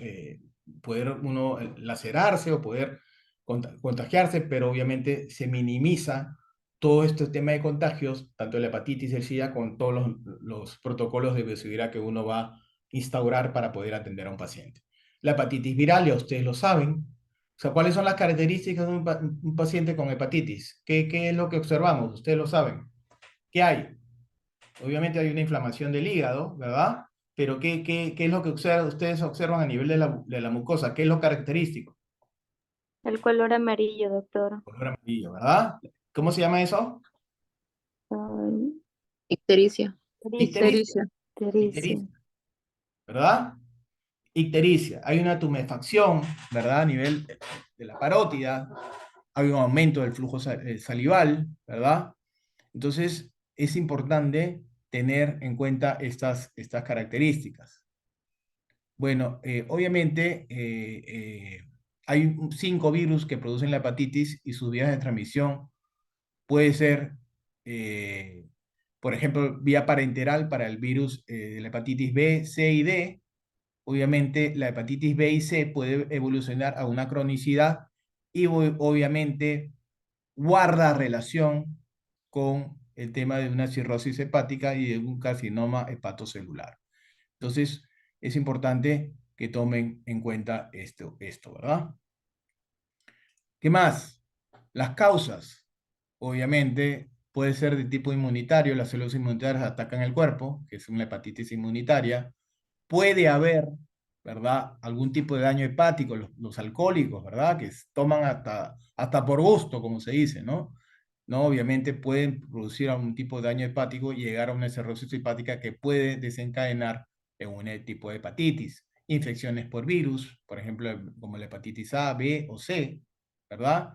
poder uno lacerarse o poder contagiarse, pero obviamente se minimiza todo este tema de contagios, tanto la hepatitis y el SIDA, con todos los protocolos de bioseguridad que uno va a instaurar para poder atender a un paciente. La hepatitis viral, ya ustedes lo saben. O sea, ¿cuáles son las características de un paciente con hepatitis? ¿Qué es lo que observamos? Ustedes lo saben. ¿Qué hay? Obviamente hay una inflamación del hígado, ¿verdad? Pero ¿qué es lo que ustedes observan a nivel de la mucosa? ¿Qué es lo característico? El color amarillo, doctor. Color amarillo, ¿verdad? ¿Cómo se llama eso? Ay, Ictericia. Ictericia. ictericia. Ictericia. Ictericia, ¿verdad? Ictericia. Hay una tumefacción, ¿verdad? A nivel de la parótida. Hay un aumento del flujo salival, ¿verdad? Entonces, es importante tener en cuenta estas características. Bueno, obviamente hay 5 virus que producen la hepatitis y sus vías de transmisión puede ser, eh, por ejemplo, vía parenteral para el virus de la hepatitis B, C y D. Obviamente la hepatitis B y C puede evolucionar a una cronicidad y obviamente guarda relación con el tema de una cirrosis hepática y de un carcinoma hepatocelular. Entonces, es importante que tomen en cuenta esto, ¿verdad? ¿Qué más? Las causas. Obviamente, puede ser de tipo inmunitario, las células inmunitarias atacan el cuerpo, que es una hepatitis inmunitaria. Puede haber, ¿verdad? Algún tipo de daño hepático, los alcohólicos, ¿verdad? Que toman hasta por gusto, como se dice, ¿no? ¿No? Obviamente pueden producir algún tipo de daño hepático y llegar a una cirrosis hepática que puede desencadenar en un tipo de hepatitis. Infecciones por virus, por ejemplo, como la hepatitis A, B o C, ¿verdad?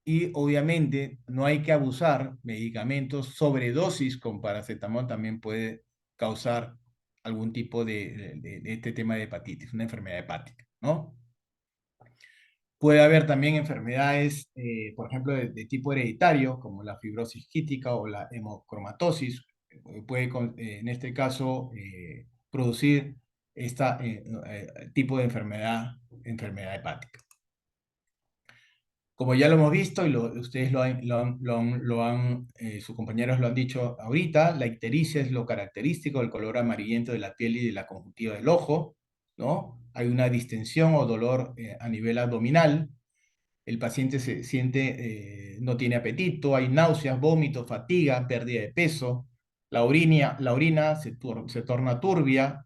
Y obviamente no hay que abusar medicamentos, sobredosis con paracetamol también puede causar algún tipo de este tema de hepatitis, una enfermedad hepática, ¿no? Puede haber también enfermedades, por ejemplo, de tipo hereditario, como la fibrosis quística o la hemocromatosis. Puede, en este caso, producir este tipo de enfermedad hepática. Como ya lo hemos visto y ustedes sus compañeros lo han dicho ahorita, la ictericia es lo característico del color amarillento de la piel y de la conjuntiva del ojo, ¿no? Hay una distensión o dolor a nivel abdominal, el paciente se siente, no tiene apetito, hay náuseas, vómitos, fatiga, pérdida de peso, la orina se torna turbia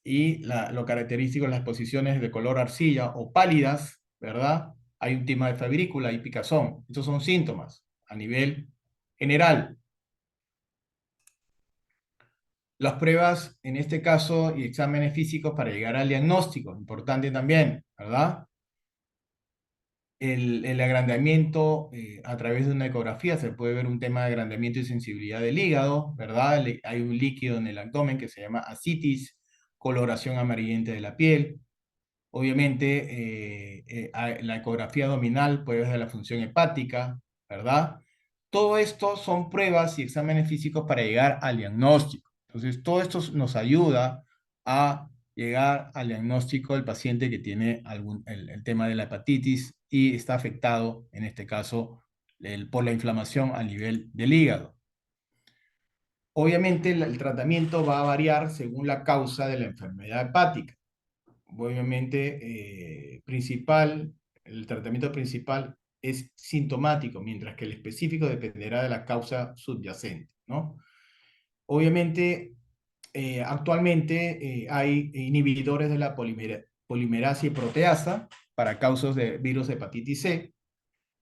y lo característico es las posiciones de color arcilla o pálidas, ¿verdad? Hay un tema de febrícula y picazón. Estos son síntomas a nivel general. Las pruebas, en este caso, y exámenes físicos para llegar al diagnóstico, importante también, ¿verdad? El agrandamiento a través de una ecografía, se puede ver un tema de agrandamiento y sensibilidad del hígado, ¿verdad? Hay un líquido en el abdomen que se llama ascitis, coloración amarillenta de la piel. Obviamente, la ecografía abdominal puede ver la función hepática, ¿verdad? Todo esto son pruebas y exámenes físicos para llegar al diagnóstico. Entonces, todo esto nos ayuda a llegar al diagnóstico del paciente que tiene el tema de la hepatitis y está afectado, en este caso, por la inflamación a nivel del hígado. Obviamente, el tratamiento va a variar según la causa de la enfermedad hepática. Obviamente, el tratamiento principal es sintomático, mientras que el específico dependerá de la causa subyacente, ¿no? Obviamente, actualmente hay inhibidores de la polimerasa y proteasa para causas de virus de hepatitis C.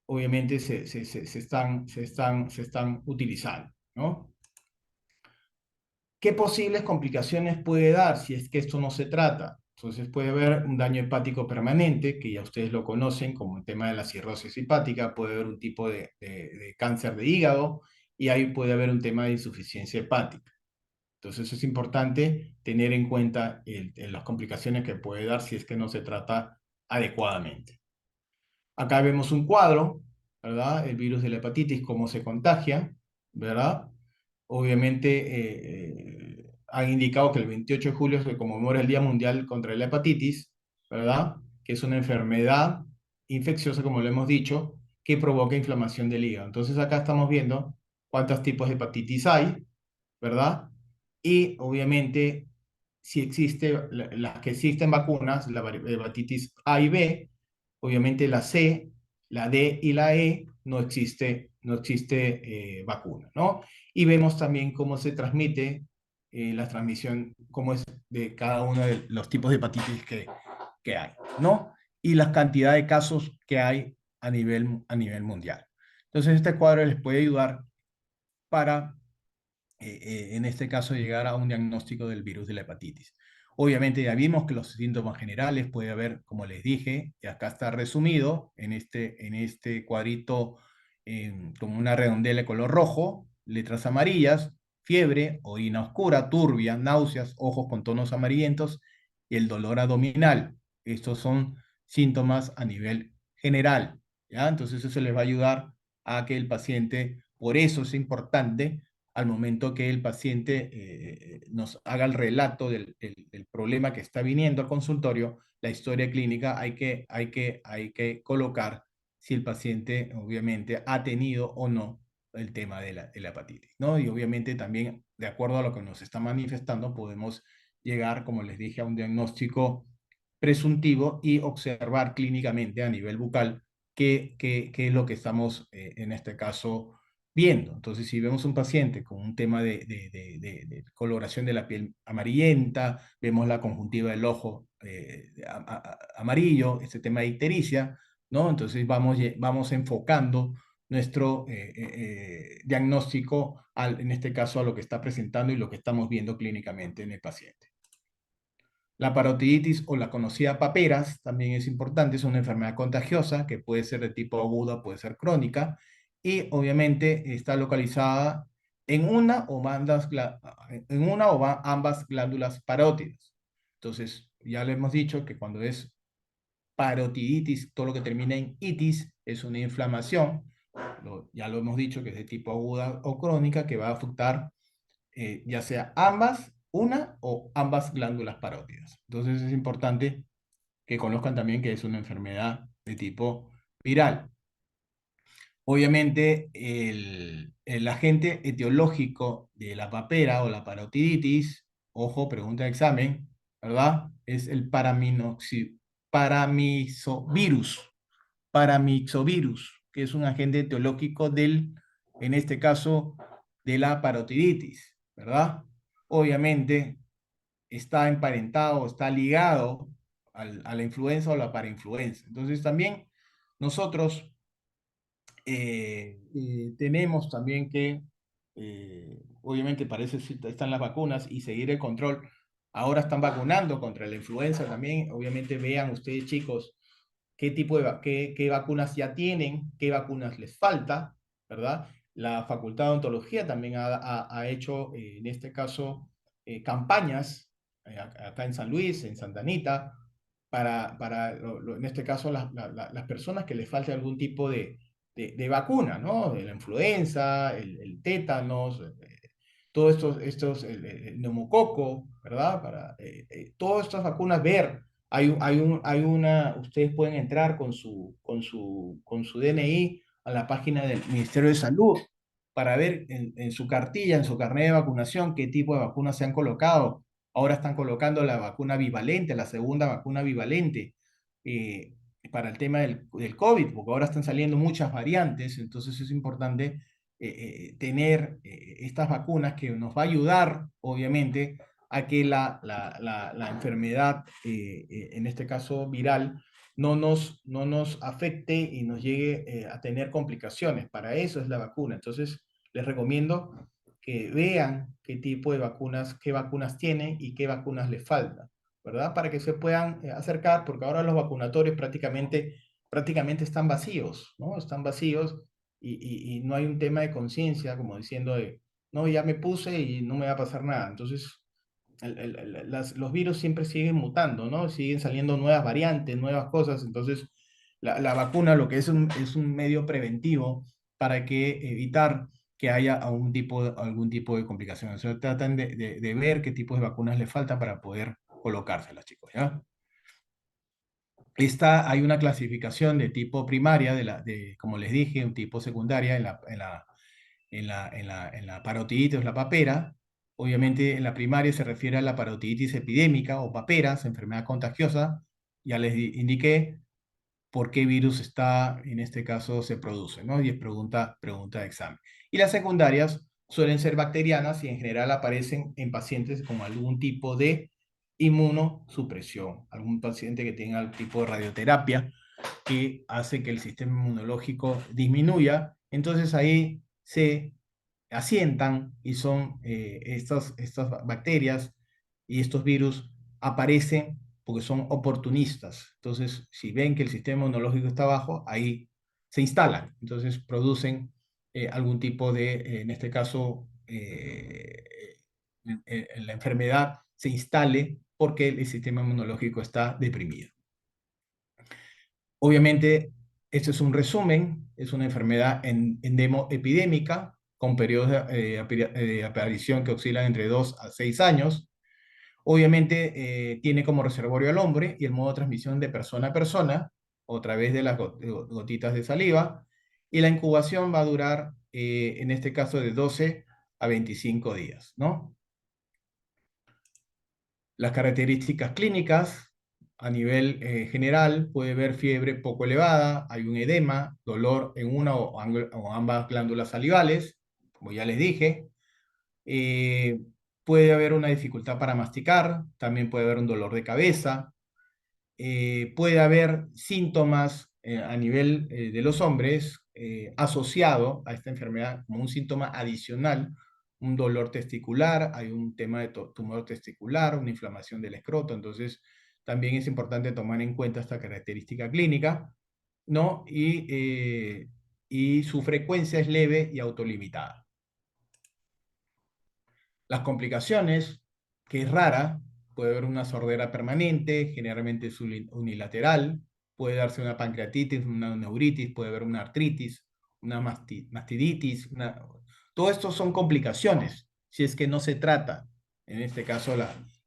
Obviamente se están utilizando, ¿no? ¿Qué posibles complicaciones puede dar si es que esto no se trata? Entonces puede haber un daño hepático permanente, que ya ustedes lo conocen como el tema de la cirrosis hepática, puede haber un tipo de cáncer de hígado y ahí puede haber un tema de insuficiencia hepática. Entonces es importante tener en cuenta las complicaciones que puede dar si es que no se trata adecuadamente. Acá vemos un cuadro, ¿verdad? El virus de la hepatitis, cómo se contagia, ¿verdad? Obviamente han indicado que el 28 de julio se conmemora el Día Mundial contra la Hepatitis, ¿verdad? Que es una enfermedad infecciosa, como lo hemos dicho, que provoca inflamación del hígado. Entonces acá estamos viendo cuántos tipos de hepatitis hay, ¿verdad? Y obviamente, si existe, las que existen vacunas, la hepatitis A y B, obviamente la C, la D y la E, no existe vacuna, ¿no? Y vemos también cómo se transmite la transmisión, cómo es de cada uno de los tipos de hepatitis que hay, ¿no? Y la cantidad de casos que hay a nivel mundial. Entonces, este cuadro les puede ayudar para en este caso, llegar a un diagnóstico del virus de la hepatitis. Obviamente ya vimos que los síntomas generales puede haber, como les dije, y acá está resumido en este cuadrito como una redondela de color rojo, letras amarillas, fiebre, orina oscura, turbia, náuseas, ojos con tonos amarillentos y el dolor abdominal. Estos son síntomas a nivel general, ¿ya? Entonces eso les va a ayudar a que el paciente, por eso es importante al momento que el paciente nos haga el relato del problema que está viniendo al consultorio, la historia clínica, hay que colocar si el paciente obviamente ha tenido o no el tema de la hepatitis, ¿no? Y obviamente también, de acuerdo a lo que nos está manifestando, podemos llegar, como les dije, a un diagnóstico presuntivo y observar clínicamente a nivel bucal qué es lo que estamos, en este caso, viendo. Entonces, si vemos un paciente con un tema de coloración de la piel amarillenta, vemos la conjuntiva del ojo amarillo, este tema de ictericia, ¿no? Entonces vamos enfocando nuestro diagnóstico, en este caso, a lo que está presentando y lo que estamos viendo clínicamente en el paciente. La parotiditis o la conocida paperas también es importante, es una enfermedad contagiosa que puede ser de tipo aguda, puede ser crónica y obviamente está localizada en una o ambas glándulas parótidas. Entonces, ya le hemos dicho que cuando es parotiditis, todo lo que termina en itis es una inflamación. Ya lo hemos dicho que es de tipo aguda o crónica que va a afectar ya sea una o ambas glándulas parótidas. Entonces es importante que conozcan también que es una enfermedad de tipo viral. Obviamente, el agente etiológico de la papera o la parotiditis, ojo, pregunta de examen, ¿verdad? Es el paramyxovirus, que es un agente etiológico en este caso, de la parotiditis, ¿verdad? Obviamente está emparentado, está ligado a la influenza o la parainfluenza. Entonces también nosotros tenemos también que obviamente para eso están las vacunas y seguir el control. Ahora están vacunando contra la influenza también. Obviamente vean ustedes, chicos, qué tipo de qué vacunas ya tienen, qué vacunas les falta, ¿verdad? La Facultad de Odontología también ha hecho, en este caso, campañas acá en San Luis, en Santa Anita, para en este caso, las personas que les falte algún tipo de vacuna, ¿no? De la influenza, el tétanos, todos el neumococo, ¿verdad? Todas estas vacunas, ver, ustedes pueden entrar con su DNI a la página del Ministerio de Salud para ver en su cartilla, en su carnet de vacunación, qué tipo de vacunas se han colocado. Ahora están colocando la vacuna bivalente, la segunda vacuna bivalente, eh, para el tema del COVID, porque ahora están saliendo muchas variantes, entonces es importante tener estas vacunas que nos va a ayudar, obviamente, a que la enfermedad, en este caso viral, no nos afecte y nos llegue a tener complicaciones. Para eso es la vacuna. Entonces, les recomiendo que vean qué tipo de vacunas, qué vacunas tienen y qué vacunas les faltan, ¿verdad? Para que se puedan acercar, porque ahora los vacunatorios prácticamente están vacíos, ¿no? Están vacíos y no hay un tema de conciencia, como diciendo, no, ya me puse y no me va a pasar nada. Entonces, los virus siempre siguen mutando, ¿no? Siguen saliendo nuevas variantes, nuevas cosas. Entonces, la vacuna lo que es un medio preventivo para que evitar que haya algún tipo de complicaciones. O sea, tratan de ver qué tipos de vacunas le faltan para poder colocárselas, chicos, ¿ya? Hay una clasificación de tipo primaria, como les dije, un tipo secundaria en la parotiditis, la papera. Obviamente en la primaria se refiere a la parotiditis epidémica o paperas, enfermedad contagiosa. Ya les indiqué por qué virus en este caso se produce, ¿no? Y es pregunta de examen. Y las secundarias suelen ser bacterianas y en general aparecen en pacientes con algún tipo de inmunosupresión, algún paciente que tenga algún tipo de radioterapia que hace que el sistema inmunológico disminuya. Entonces ahí se asientan y son estas bacterias y estos virus aparecen porque son oportunistas. Entonces, si ven que el sistema inmunológico está bajo, ahí se instalan. Entonces, producen algún tipo en este caso, la enfermedad se instale porque el sistema inmunológico está deprimido. Obviamente, este es un resumen, es una enfermedad endemo-epidémica con periodos de aparición que oscilan entre 2 a 6 años. Obviamente, tiene como reservorio al hombre y el modo de transmisión de persona a persona, o a través de las gotitas de saliva, y la incubación va a durar, en este caso, de 12 a 25 días, ¿no? Las características clínicas, a nivel general, puede haber fiebre poco elevada, hay un edema, dolor en una o ambas glándulas salivales, como ya les dije. Eh, Puede haber una dificultad para masticar, también puede haber un dolor de cabeza, puede haber síntomas a nivel de los hombres asociado a esta enfermedad como un síntoma adicional, un dolor testicular, hay un tema de tumor testicular, una inflamación del escroto, entonces también es importante tomar en cuenta esta característica clínica, ¿no? Y su frecuencia es leve y autolimitada. Las complicaciones, que es rara, puede haber una sordera permanente, generalmente es unilateral, puede darse una pancreatitis, una neuritis, puede haber una artritis, una mastiditis, todo esto son complicaciones, si es que no se trata, en este caso,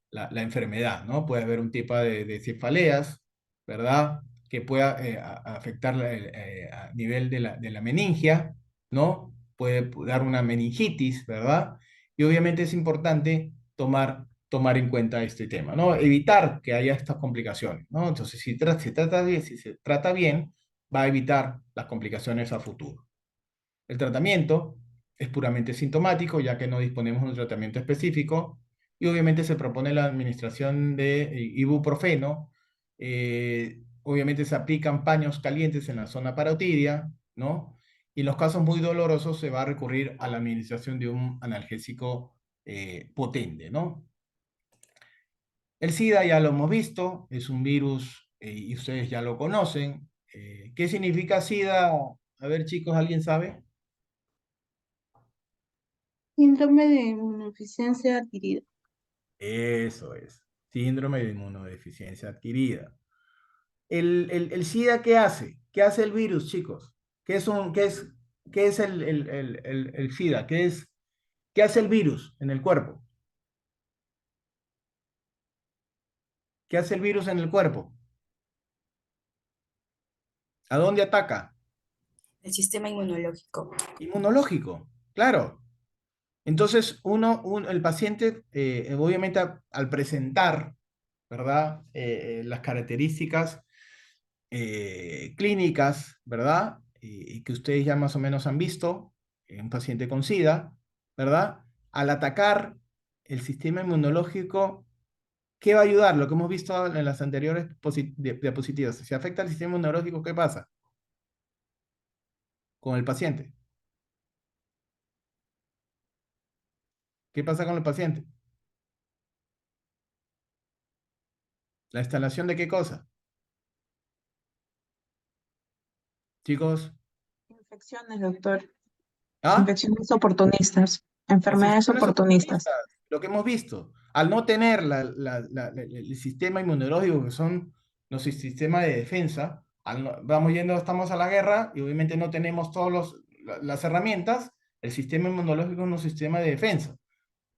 la enfermedad, ¿no? Puede haber un tipo de cefaleas, ¿verdad? Que pueda afectar a nivel de la meningia, ¿no? Puede dar una meningitis, ¿verdad? Y obviamente es importante tomar en cuenta este tema, ¿no? Evitar que haya estas complicaciones, ¿no? Entonces, si se trata bien, va a evitar las complicaciones a futuro. El tratamiento es puramente sintomático, ya que no disponemos de un tratamiento específico, y obviamente se propone la administración de ibuprofeno. Obviamente se aplican paños calientes en la zona parotidia, ¿no? Y en los casos muy dolorosos se va a recurrir a la administración de un analgésico potente, ¿no? El SIDA ya lo hemos visto, es un virus y ustedes ya lo conocen. ¿Qué significa SIDA? A ver, chicos, ¿alguien sabe? Síndrome de inmunodeficiencia adquirida. Eso es, síndrome de inmunodeficiencia adquirida. ¿El SIDA qué hace? ¿Qué hace el virus, chicos? ¿Qué es el SIDA? ¿Qué hace el virus en el cuerpo? ¿Qué hace el virus en el cuerpo? ¿A dónde ataca? El sistema inmunológico. Inmunológico, claro. Entonces, el paciente, obviamente, al presentar, ¿verdad? Las características clínicas, ¿verdad? Y que ustedes ya más o menos han visto en un paciente con SIDA, ¿verdad? Al atacar el sistema inmunológico, ¿qué va a ayudar? Lo que hemos visto en las anteriores diapositivas. Si afecta al sistema inmunológico, ¿qué pasa con el paciente? ¿Qué pasa con el paciente? ¿La instalación de qué cosa? Chicos, Infecciones, doctor. ¿ah? Infecciones oportunistas. Las Enfermedades infecciones oportunistas. oportunistas, lo que hemos visto, al no tener el sistema inmunológico, que son nuestro sistema de defensa, vamos yendo, estamos a la guerra y obviamente no tenemos todas las herramientas, el sistema inmunológico es nuestro sistema de defensa.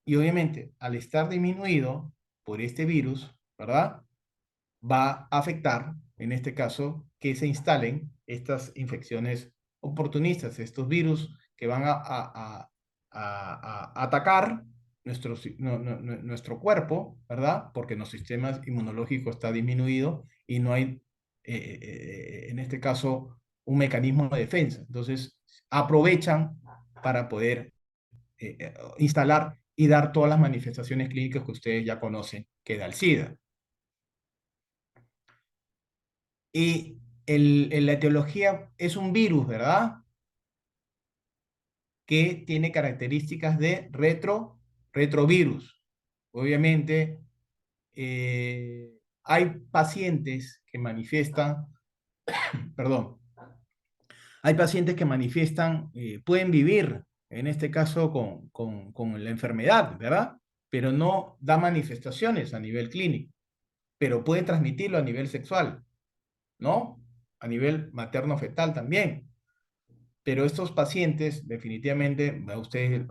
Y obviamente, al estar disminuido por este virus, ¿verdad? Va a afectar, en este caso, que se instalen estas infecciones oportunistas, estos virus que van a atacar nuestro cuerpo, ¿verdad? Porque nuestro sistema inmunológico está disminuido y no hay, en este caso, un mecanismo de defensa. Entonces, aprovechan para poder instalar y dar todas las manifestaciones clínicas que ustedes ya conocen que da el SIDA. Y la etiología es un virus, ¿verdad? Que tiene características de retrovirus. Obviamente, hay pacientes que manifiestan, perdón, hay pacientes que manifiestan, pueden vivir, en este caso, con la enfermedad, ¿verdad? Pero no da manifestaciones a nivel clínico, pero puede transmitirlo a nivel sexual, ¿no? A nivel materno-fetal también. Pero estos pacientes, definitivamente, ustedes,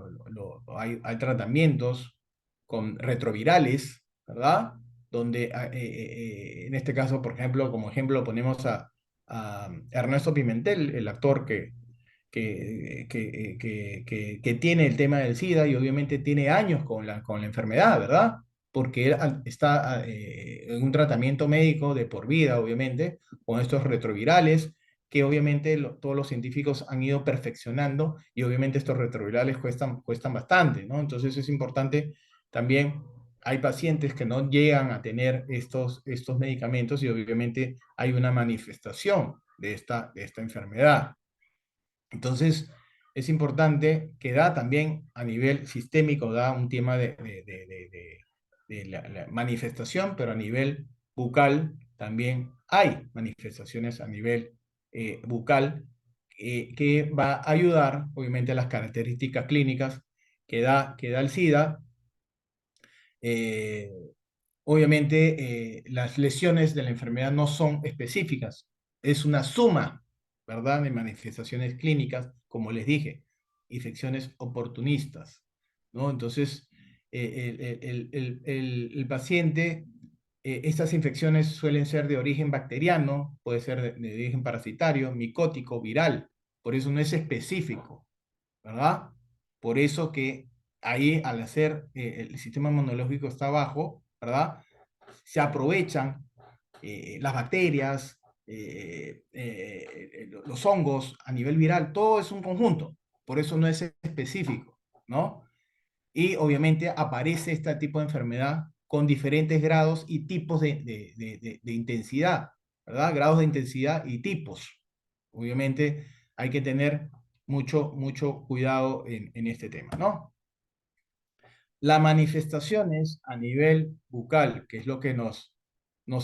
hay tratamientos con retrovirales, ¿verdad? Donde, en este caso, por ejemplo, como ejemplo, ponemos a Ernesto Pimentel, el actor que tiene el tema del SIDA y obviamente tiene años con la enfermedad, ¿verdad? Porque él está en un tratamiento médico de por vida, obviamente, con estos retrovirales que obviamente todos los científicos han ido perfeccionando y obviamente estos retrovirales cuestan bastante, ¿no? Entonces es importante también, hay pacientes que no llegan a tener estos medicamentos y obviamente hay una manifestación de esta enfermedad. Entonces es importante que da también a nivel sistémico, da un tema de la manifestación, pero a nivel bucal también hay manifestaciones a nivel bucal que va a ayudar, obviamente, a las características clínicas que da el SIDA. Eh, Obviamente, las lesiones de la enfermedad no son específicas, es una suma, ¿verdad?, de manifestaciones clínicas, como les dije, infecciones oportunistas, ¿no? Entonces, el paciente, estas infecciones suelen ser de origen bacteriano, puede ser de origen parasitario, micótico, viral, por eso no es específico, ¿verdad? Por eso que ahí al hacer el sistema inmunológico está bajo, ¿verdad? Se aprovechan las bacterias, los hongos a nivel viral, todo es un conjunto, por eso no es específico, ¿no? Y obviamente aparece este tipo de enfermedad con diferentes grados y tipos de intensidad, ¿verdad? Grados de intensidad y tipos. Obviamente hay que tener mucho cuidado en este tema, ¿no? Las manifestaciones a nivel bucal, que es lo que nos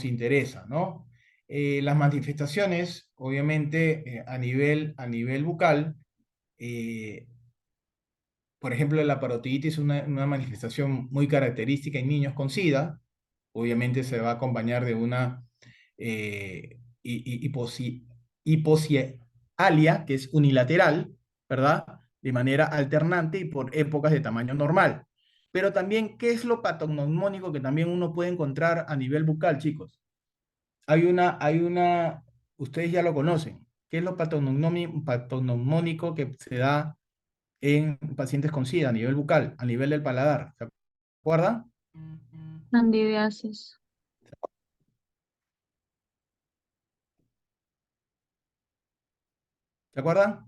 interesa, ¿no? Las manifestaciones, obviamente, a nivel bucal, eh, por ejemplo, la parotiditis es una manifestación muy característica en niños con SIDA. Obviamente se va a acompañar de una hiposialia, que es unilateral, ¿verdad? De manera alternante y por épocas de tamaño normal. Pero también, ¿qué es lo patognomónico que también uno puede encontrar a nivel bucal, chicos? Ustedes ya lo conocen. ¿Qué es lo patognomónico que se da en pacientes con SIDA a nivel bucal, a nivel del paladar? ¿Se acuerdan? Candidiasis. ¿Se acuerdan?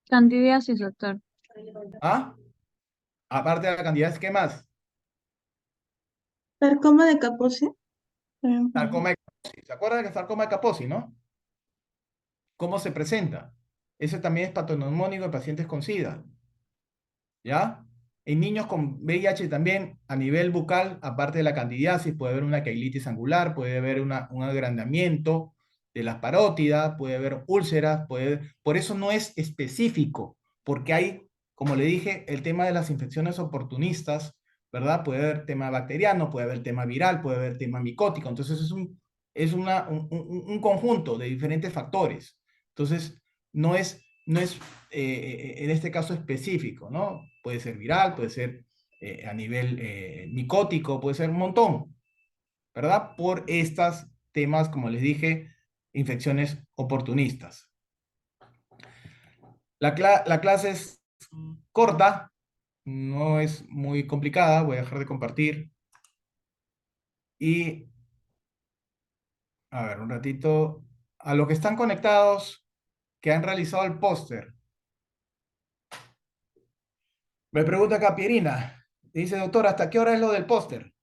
Candidiasis, doctor. ¿Ah? Aparte de la cantidad, ¿qué más? Sarcoma de Kaposi. También Sarcoma de Kaposi. ¿Se acuerdan del sarcoma de Kaposi, no? ¿Cómo se presenta? Ese también es patognomónico en pacientes con SIDA. ¿Ya? En niños con VIH también, a nivel bucal, aparte de la candidiasis, puede haber una queilitis angular, puede haber un agrandamiento de las parótidas, puede haber úlceras, por eso no es específico, porque hay, como le dije, el tema de las infecciones oportunistas, ¿verdad? Puede haber tema bacteriano, puede haber tema viral, puede haber tema micótico, entonces es un conjunto de diferentes factores. Entonces, no es en este caso específico, ¿no? Puede ser viral, puede ser a nivel micótico, puede ser un montón, ¿verdad? Por estos temas, como les dije, infecciones oportunistas. La clase es corta, no es muy complicada, voy a dejar de compartir. Y, a ver, un ratito, a los que están conectados, que han realizado el póster. Me pregunta acá Pierina, dice, doctor, ¿hasta qué hora es lo del póster?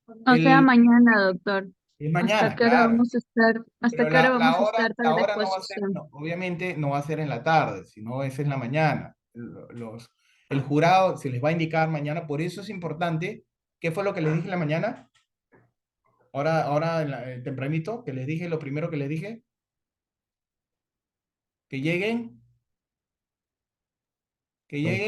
O sea, El, mañana, doctor. es ¿Hasta mañana, qué hora claro. vamos a estar, hasta Pero qué hora vamos a estar la para la hora no va a ser, exposición? obviamente no va a ser en la tarde, sino es en la mañana. El jurado se les va a indicar mañana, por eso es importante. ¿Qué fue lo que les dije en la mañana? Ahora tempranito, que les dije, lo primero que les dije, que lleguen, que lleguen.